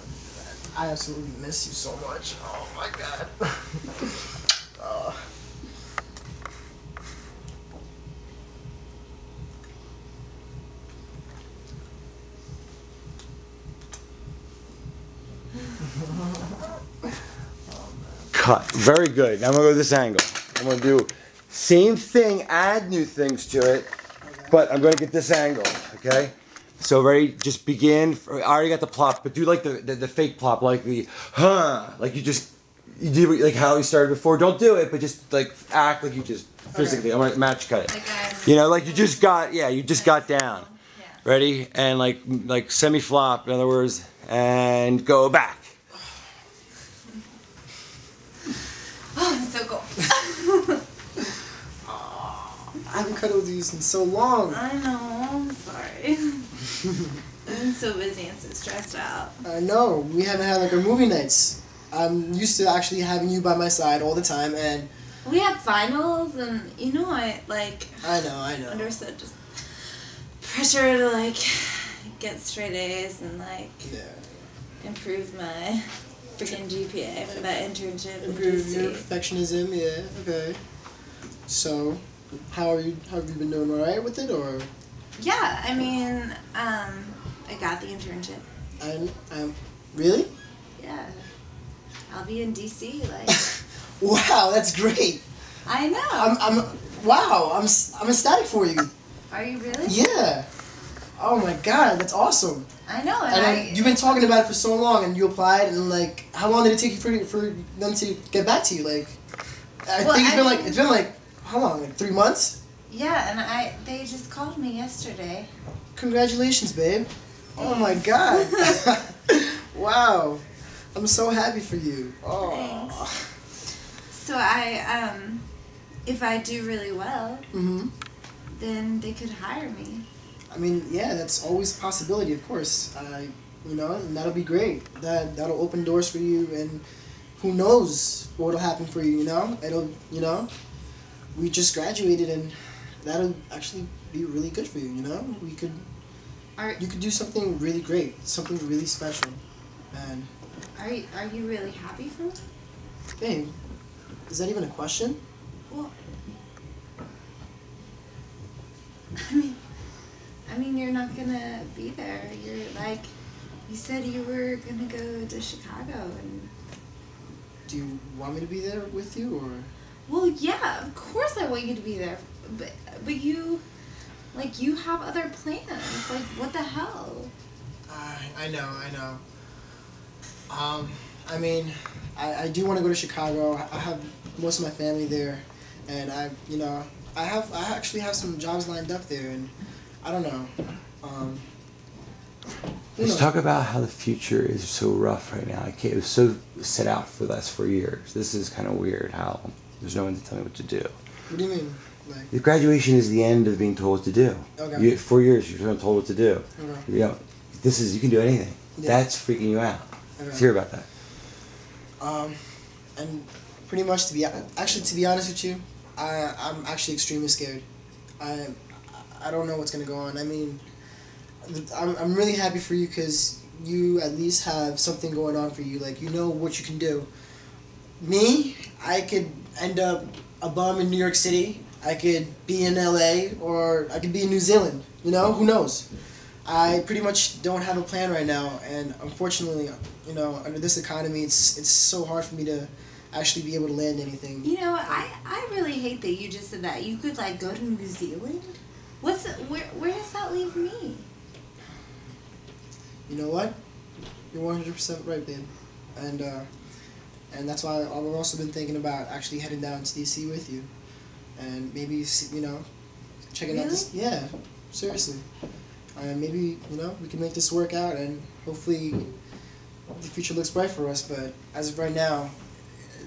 I absolutely miss you so much. Oh my god. Cut. Very good. Now I'm going to go to this angle. I'm going to do same thing, add new things to it, but I'm going to get this angle, okay? So ready, just begin. I already got the plop, but do like the fake plop, like the, like you do like how you started before. Don't do it, but just like act like you just physically, I'm going to match cut it. You know, like you just got, you just got down. Ready? And like semi-flop, in other words, and go back. Oh, that's so cool. I haven't cuddled these in so long. I know, I'm sorry. I'm so busy and so stressed out. I know, we haven't had like our movie nights. I'm used to actually having you by my side all the time, and we have finals, and you know I know. Under such pressure to like get straight A's and like improve my freaking GPA for that internship. Improve your perfectionism, yeah, okay. So, how have you been doing? Alright with it, or? Yeah, I mean, I got the internship. Really? Yeah. I'll be in DC, like. Wow, that's great. I know. I'm ecstatic for you. Are you really? Yeah. Oh my God, that's awesome. I know, and you've been talking about it for so long, and you applied, and like, how long did it take you for them to get back to you? Like, I think it's been like how long? Like 3 months? Yeah, and they just called me yesterday. Congratulations, babe. Oh my God. Wow. I'm so happy for you. Oh. Thanks. So if I do really well, then they could hire me. I mean, yeah, that's always a possibility, of course. You know, and that'll be great. That'll open doors for you, and who knows what'll happen for you, you know? We just graduated, and that'll actually be really good for you, you know? You could do something really great, something really special, and... Are you really happy for me? Babe, is that even a question? Well, I mean, you're not gonna be there. You're like, you said you were gonna go to Chicago, and. Do you want me to be there with you, or? Well, yeah, of course I want you to be there, but you, like, you have other plans. Like, what the hell? I know. I mean, I do want to go to Chicago. I have most of my family there, and I actually have some jobs lined up there, and I don't know. Let's talk about how the future is so rough right now. It was so set out for the last 4 years. This is kind of weird how there's no one to tell me what to do. What do you mean? Like, the graduation is the end of being told what to do. Okay. 4 years, you're told what to do. Okay. You know, you can do anything. Yeah. That's freaking you out. Okay. Let's hear about that. And pretty much to be honest with you, I'm actually extremely scared. I don't know what's gonna go on. I mean, I'm really happy for you because you at least have something going on for you. Like, you know what you can do. Me, I could end up a bum in New York City. I could be in LA, or I could be in New Zealand. You know, who knows? I pretty much don't have a plan right now, and unfortunately, you know, under this economy, it's so hard for me to actually be able to land anything. You know, I really hate that you just said that. You could, like, go to New Zealand? Where does that leave me? You know what? You're 100% right, babe. And that's why I've also been thinking about actually heading down to DC with you, and maybe, you know, checking out this. Yeah, seriously. Maybe, you know, we can make this work out, and hopefully the future looks bright for us. But as of right now,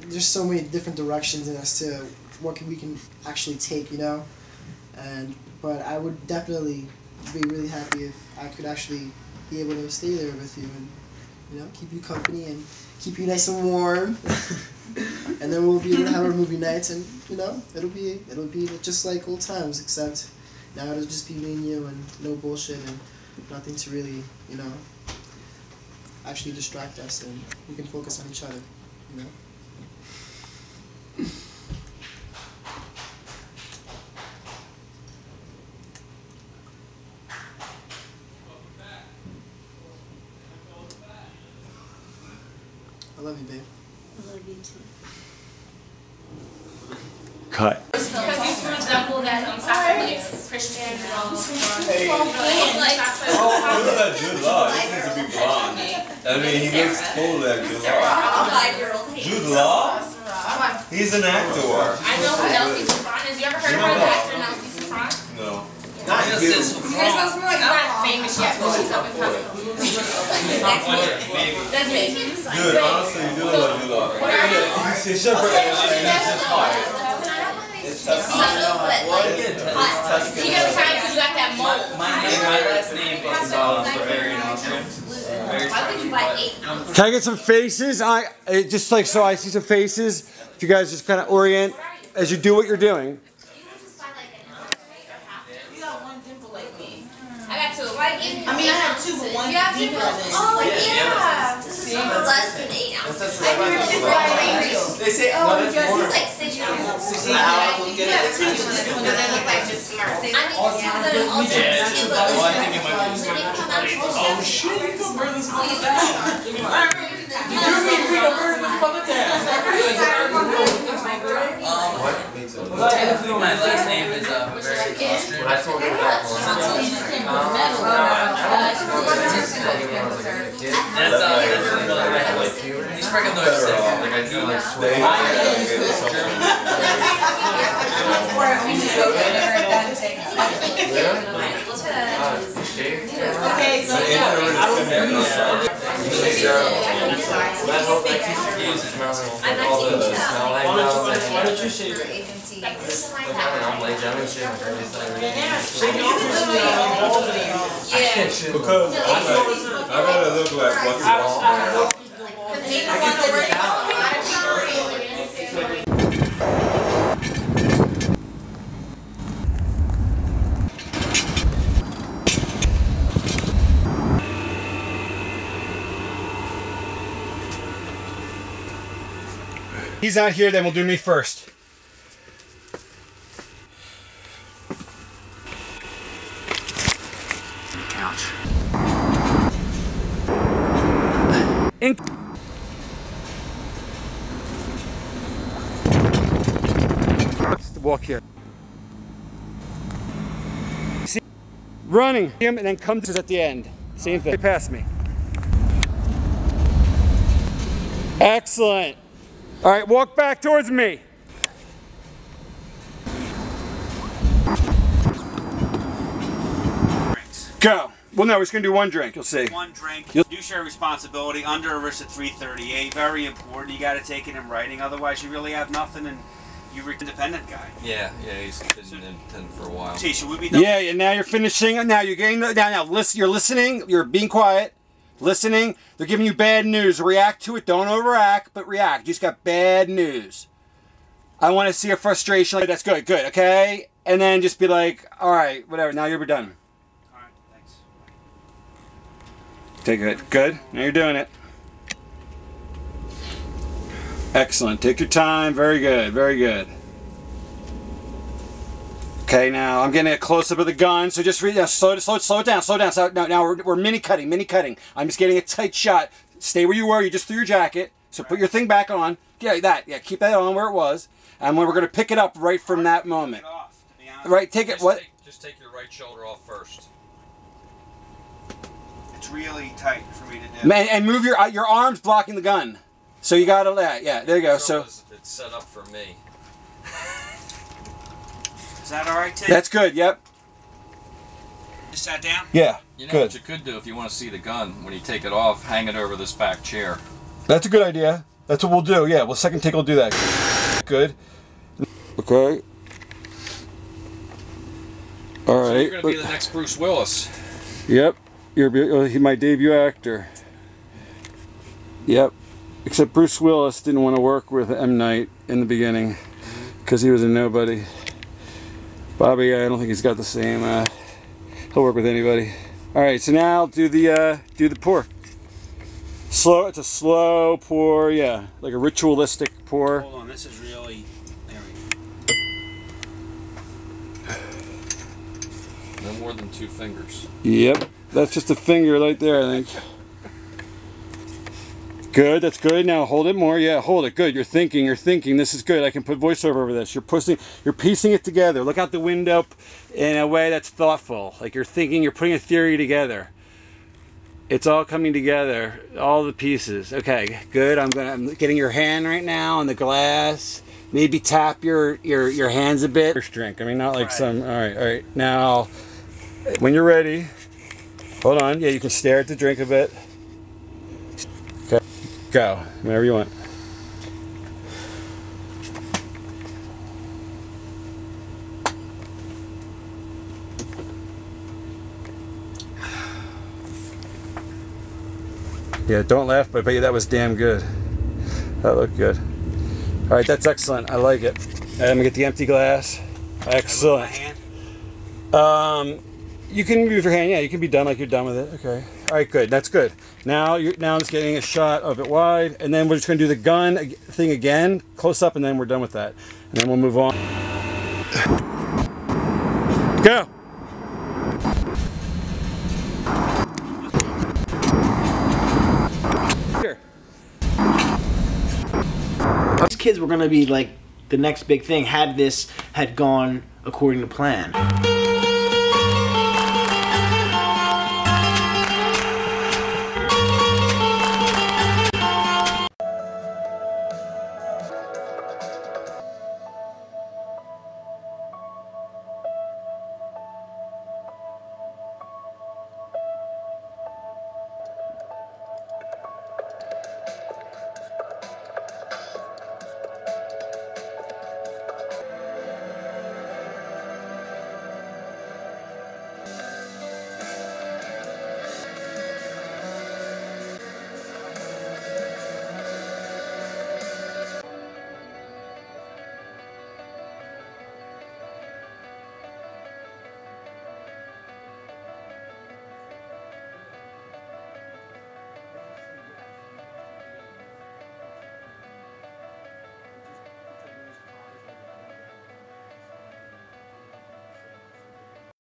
there's so many different directions as to what we can actually take, you know. But I would definitely be really happy if I could actually be able to stay there with you, and, you know, keep you company and keep you nice and warm. And then we'll be able to have our movie nights, and, you know, it'll be just like old times, except now it'll just be me and you, and no bullshit, and nothing to really, you know, actually distract us, and we can focus on each other, you know. I love you, babe. I love you too. cut. Because you resemble that Christian Look at that Jude Law. He needs to be blonde. I mean, he looks cool like Jude Law. Jude Law? He's an actor. I know who Nelsie Sufran is. You ever heard of the actor Nelsie Sufran? No. Not you. She's not famous yet, but she's up and coming. That's me. Dude, honestly, you do love Jude Law. He's just hot. You never tried because you got that mold. My last name is Bavarian Austrian. Why would you buy 8 ounces? Can I get some faces? Just like so I see some faces. If you guys just kind of orient as you do what you're doing. You got one dimple like me. I got 2. I mean, I have 2, but one deeper than. Oh, yeah. Less than 8 ounces. They say, oh, because he's like 6 ounces. Yeah, 2. But they look like just smart. I mean, also, I think it might be. oh, shit, you can burn this mother down. My last name is Bavarian Austrian. I told her that he's freaking looks sick. Like I do like sway. Okay, so why don't you shave it? I'm like, I'm shave my Because I gotta look like what's wrong. He's not here, then we'll do me first. Couch. Walk here. See, running him and then come to at the end. Same thing. Pass me. Excellent. All right, walk back towards me. Go. Well, no, we're just gonna do one drink. You'll see. One drink. Do share responsibility under ERISA 338. Very important. You got to take it in writing. Otherwise, you really have nothing, and you're an independent guy. Yeah, he's been independent for a while. See, should we be done? Yeah, and now you're finishing. Now you're getting. Now, listen. You're listening. You're being quiet. Listening. They're giving you bad news. React to it. Don't overact, but react. You just got bad news. I want to see a frustration. That's good. Good. Okay. And then just be like, all right, whatever. Now you're done. All right. Thanks. Take it. Good. Now you're doing it. Excellent. Take your time. Very good. Very good. Okay, now I'm getting a close-up of the gun, so just slow it down. So now we're mini cutting. I'm just getting a tight shot. Stay where you were. You just threw your jacket, so put your thing back on. Yeah, that. Yeah, keep that on where it was, and we're gonna pick it up right from that moment. Right, take it. What? Just take your right shoulder off first. It's really tight for me to do. And move your arms blocking the gun. So you gotta yeah. There you go. So It's set up for me. Is that all right, Tim? That's good. Yep. Just sat down? Yeah. You know what you could do if you want to see the gun when you take it off, hang it over this back chair. That's a good idea. That's what we'll do. Yeah. Well, second take will do that. Good. Okay. All right. So you're gonna be the next Bruce Willis. Yep. You're my debut actor. Yep. Except Bruce Willis didn't want to work with M. Night in the beginning because he was a nobody. Bobby, I don't think he's got the same. He'll work with anybody. All right, so now do the pour. Slow. It's a slow pour. Yeah, like a ritualistic pour. Hold on, this is really. There we go. No more than 2 fingers. Yep, that's just a finger right there, I think. Good, that's good. Now hold it more. Yeah, hold it. Good. You're thinking. This is good. I can put voiceover over this. You're piecing it together. Look out the window in a way that's thoughtful. Like you're thinking, you're putting a theory together. It's all coming together, all the pieces. Okay, good. I'm getting your hand right now on the glass. Maybe tap your hands a bit. First drink. I mean, not like some. All right. Now, when you're ready, hold on. Yeah, you can stare at the drink a bit. Okay, go. Whenever you want. Yeah, don't laugh, but I bet you that was damn good. That looked good. All right, that's excellent. I like it. I'm gonna get the empty glass. Excellent. You can move your hand. Yeah, you can be done like you're done with it. Okay. All right, good. That's good. Now I'm just getting a shot of it wide, and then we're just gonna do the gun thing again, close up, and then we're done with that. And then we'll move on. Go. These kids were going to be like the next big thing had this had gone according to plan.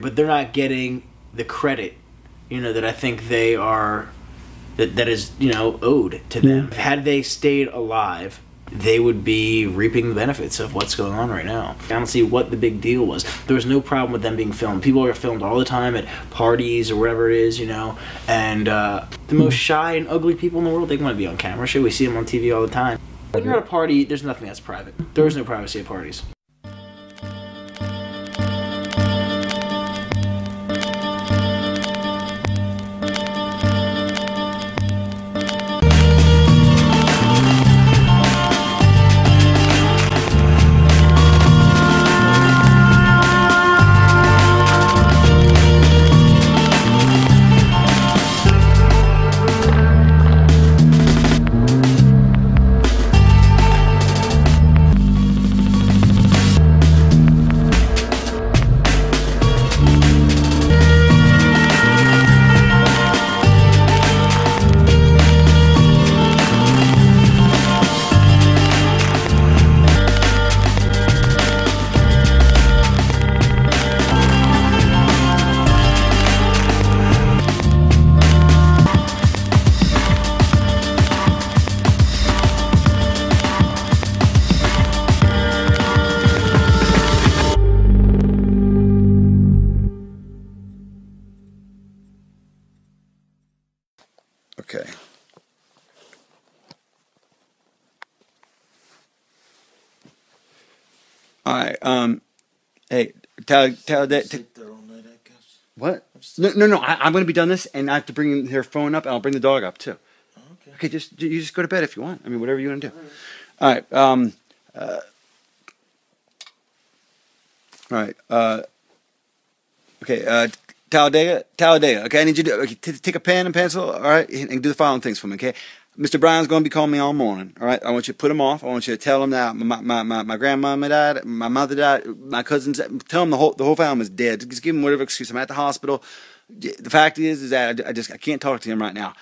But they're not getting the credit, you know, that I think they are, that is, you know, owed to them. Had they stayed alive, they would be reaping the benefits of what's going on right now. I don't see what the big deal was. There was no problem with them being filmed. People are filmed all the time at parties or wherever it is, you know, and the most shy and ugly people in the world, they want to be on camera. Sure, we see them on TV all the time. When you're at a party, there's nothing that's private. There is no privacy at parties. Okay. All right. Hey, tell that. What? No. I'm going to be done this, and I have to bring their phone up, and I'll bring the dog up too. Okay. You just go to bed if you want. I mean, whatever you want to do. All right. All right. Okay. Talladega. Okay, I need you to take a pen and pencil. All right, and do the following things for me. Okay. Mr. Brown's going to be calling me all morning. All right. I want you to put him off. I want you to tell him that my grandmama died, my mother died, my cousins. Tell him the whole family is dead. Just give him whatever excuse. I'm at the hospital. The fact is that I can't talk to him right now.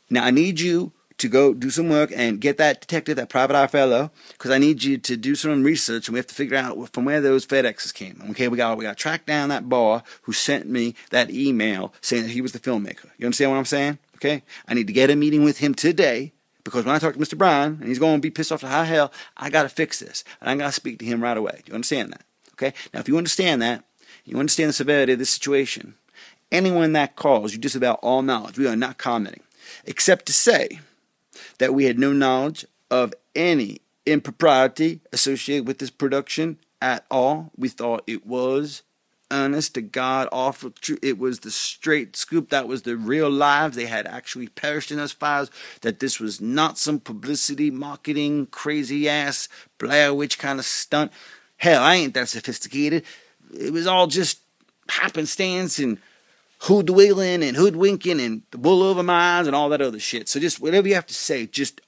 Now I need you to go do some work and get that detective, that private eye fellow, because I need you to do some research, and we have to figure out from where those FedExes came. Okay, we got to track down that bar who sent me that email saying that he was the filmmaker. You understand what I'm saying? Okay, I need to get a meeting with him today Because when I talk to Mr. Brown, and he's going to be pissed off to high hell, I got to fix this. And I got to speak to him right away. Do you understand that? Okay? Now, if you understand that, you understand the severity of this situation, anyone that calls, you disavow all knowledge. We are not commenting. Except to say that we had no knowledge of any impropriety associated with this production at all. We thought it was honest to God, awful truth. It was the straight scoop. That was the real lives. They had actually perished in those fires. That this was not some publicity, marketing, crazy ass Blair Witch kind of stunt. Hell, I ain't that sophisticated. It was all just happenstance and hoodwinkling and hoodwinking and the wool over my eyes and all that other shit. So just whatever you have to say, just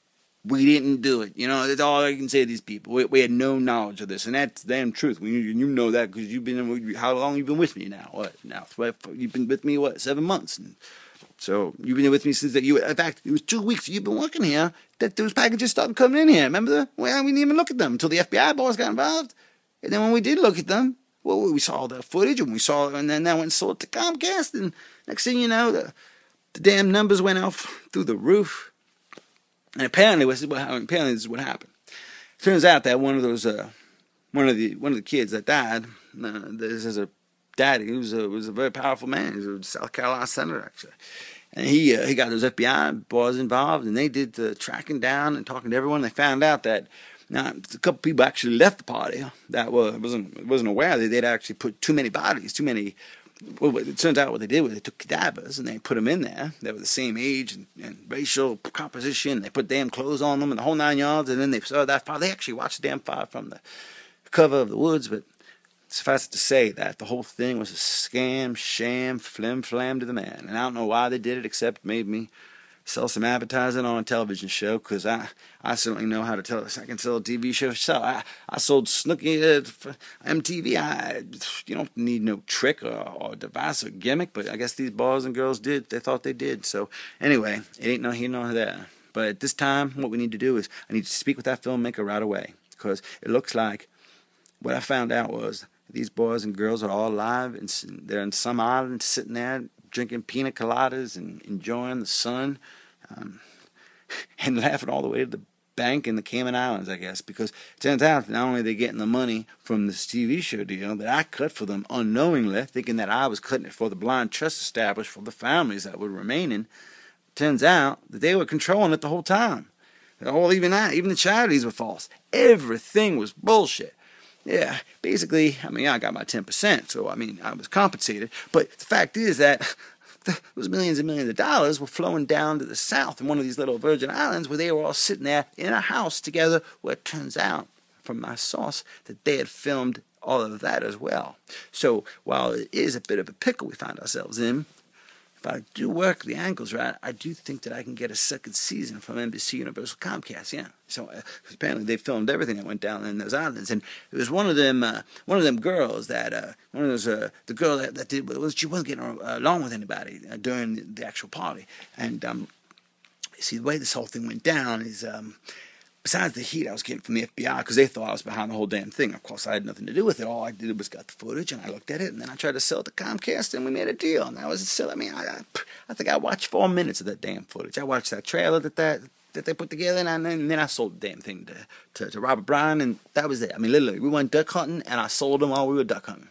we didn't do it. You know, that's all I can say to these people. We had no knowledge of this, and that's damn truth. You know that because you've been. How long you been with me now? What now? You've been with me 7 months? And so you've been with me since that. In fact, it was 2 weeks you've been working here that those packages started coming in here. Remember? Well, we didn't even look at them until the FBI boys got involved, and then when we did look at them, well, we saw the footage and then that went and sold it to Comcast, and next thing you know, the damn numbers went off through the roof. And apparently this is what happened. Turns out that one of the kids that died, this is a daddy who was a very powerful man. He was a South Carolina senator actually, and he got those FBI boys involved, and they did the tracking down and talking to everyone. They found out that now a couple people actually left the party that wasn't aware that they'd actually put too many bodies, Well, it turns out what they did was they took cadavers and they put them in there. They were the same age and racial composition. They put damn clothes on them and the whole 9 yards. And then they saw that fire. They actually watched the damn fire from the cover of the woods. But suffice it to say that the whole thing was a scam, sham, flim-flam to the man. And I don't know why they did it except made me sell some advertising on a television show, because I certainly know how to tell. I can sell a TV show. So I sold Snooki for MTV. You don't need no trick or device or gimmick, but I guess these boys and girls did. They thought they did. So anyway, it ain't no here nor there. But at this time, what we need to do is I need to speak with that filmmaker right away, because it looks like what I found out was these boys and girls are all alive, and they're in some island sitting there drinking pina coladas and enjoying the sun. And laughing all the way to the bank in the Cayman Islands, I guess, because it turns out not only are they getting the money from this TV show deal that I cut for them unknowingly, thinking that I was cutting it for the blind trust established for the families that were remaining, turns out that they were controlling it the whole time. Even the charities were false. Everything was bullshit. Yeah, basically, I got my 10%, so, I was compensated, but the fact is that those millions and millions of dollars were flowing down to the south in one of these little Virgin Islands where they were all sitting there in a house together, where it turns out, from my source, that they had filmed all of that as well. So while it is a bit of a pickle we find ourselves in, if I do work the angles right, I do think that I can get a second season from NBC Universal Comcast. Yeah. So apparently they filmed everything that went down in those islands, and it was one of them girls that the girl that did, she wasn't getting along with anybody during the actual party, and see, the way this whole thing went down is besides the heat I was getting from the FBI, because they thought I was behind the whole damn thing. Of course, I had nothing to do with it. All I did was got the footage, and I looked at it, and then I tried to sell it to Comcast, and we made a deal. And that was a sell. I think I watched 4 minutes of that damn footage. I watched that trailer that they put together, and then I sold the damn thing to Robert Bryan, and that was it. Literally, we went duck hunting, and I sold them while we were duck hunting.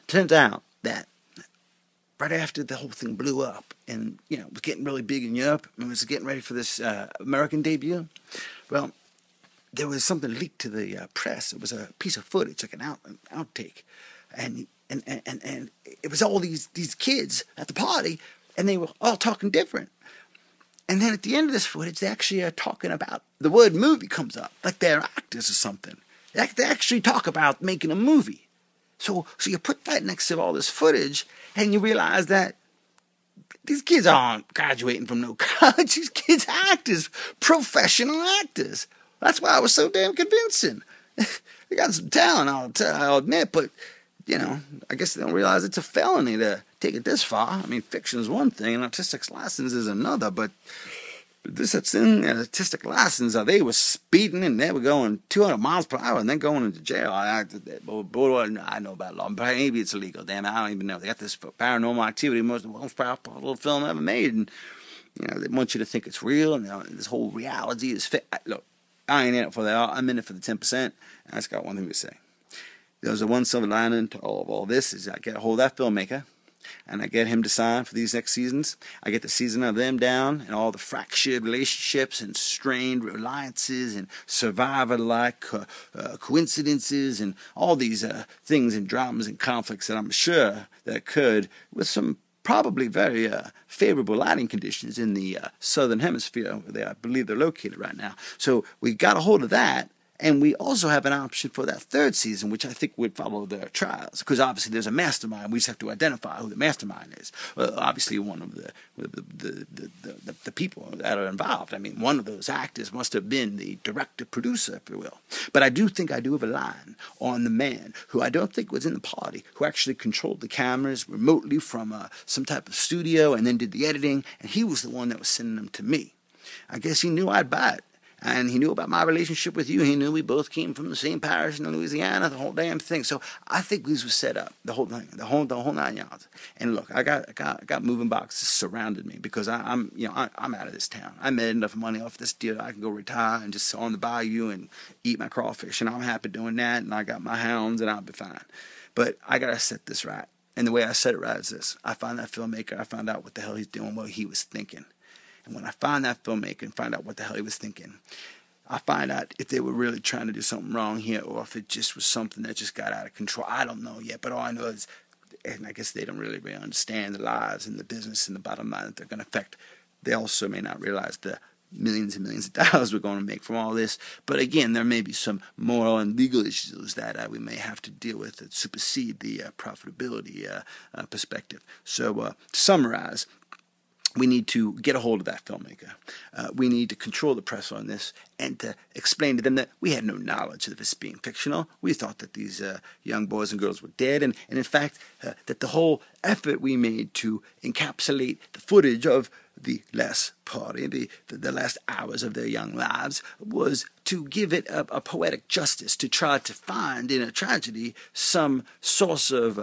Turns out that right after the whole thing blew up, and it was getting really big in Europe, and was getting ready for this American debut, well, there was something leaked to the press. It was a piece of footage, like an outtake, and it was all these kids at the party, and they were all talking different. And then at the end of this footage, they actually are talking about, the word movie comes up, like they're actors or something. They actually talk about making a movie. So you put that next to all this footage, and you realize that these kids aren't graduating from no college. These kids are actors, professional actors. That's why I was so damn convincing. They got some talent, I'll admit, but, I guess they don't realize it's a felony to take it this far. Fiction is one thing, and artistic license is another, but this thing, artistic license, they were speeding, and they were going 200 miles per hour, and then going into jail. I know about law. Maybe it's illegal. Damn, I don't even know. They got this Paranormal Activity, most powerful film ever made, and You know, they want you to think it's real, and this whole reality is fake. Look, I ain't in it for that. I'm in it for the 10%. And I just got one thing to say. There's a one silver lining to all this is I get a hold of that filmmaker, and I get him to sign for these next seasons. I get the season of them down and all the fractured relationships and strained reliances and survivor-like coincidences and all these things and dramas and conflicts that I'm sure that occurred with some probably very favorable lighting conditions in the southern hemisphere where I believe they're located right now. So we got a hold of that. And we also have an option for that third season, which I think would follow the trials, because obviously there's a mastermind. We just have to identify who the mastermind is. Well, obviously, one of the people that are involved. I mean, one of those actors must have been the director-producer, if you will. But I do think I do have a line on the man who I don't think was in the party, who actually controlled the cameras remotely from some type of studio and then did the editing, and he was the one that was sending them to me. I guess he knew I'd buy it. And he knew about my relationship with you. He knew we both came from the same parish in Louisiana, the whole damn thing. So I think these were set up, the whole thing, the whole 9 yards. And look, I got moving boxes surrounded me because I'm out of this town. I made enough money off this deal. I can go retire and just sit on the bayou and eat my crawfish, and I'm happy doing that. And I got my hounds, and I'll be fine. But I gotta set this right. And the way I set it right is this: I find that filmmaker. I find out what the hell he's doing, what he was thinking. And when I find that filmmaker and find out what the hell he was thinking, I find out if they were really trying to do something wrong here or if it just was something that just got out of control. I don't know yet, but all I know is, and I guess they don't really understand the lives and the business and the bottom line that they're going to affect. They also may not realize the millions and millions of dollars we're going to make from all this. But again, there may be some moral and legal issues that we may have to deal with that supersede the profitability perspective. So to summarize, we need to get a hold of that filmmaker. We need to control the press on this and to explain to them that we had no knowledge of this being fictional. We thought that these young boys and girls were dead, and in fact, that the whole effort we made to encapsulate the footage of the last party, the last hours of their young lives, was to give it a poetic justice, to try to find in a tragedy some source of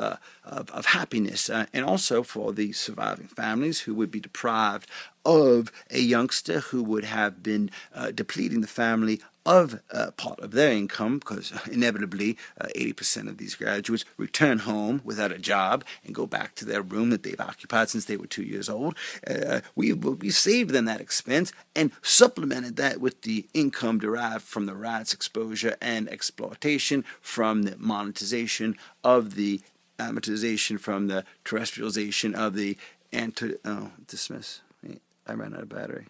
happiness, and also for the surviving families who would be deprived of a youngster who would have been depleting the family of part of their income, because inevitably 80% of these graduates return home without a job and go back to their room that they've occupied since they were 2 years old. We saved them that expense and supplemented that with the income derived from the rights exposure and exploitation, from the monetization of the amortization, from the terrestrialization of the dismiss. I ran out of battery.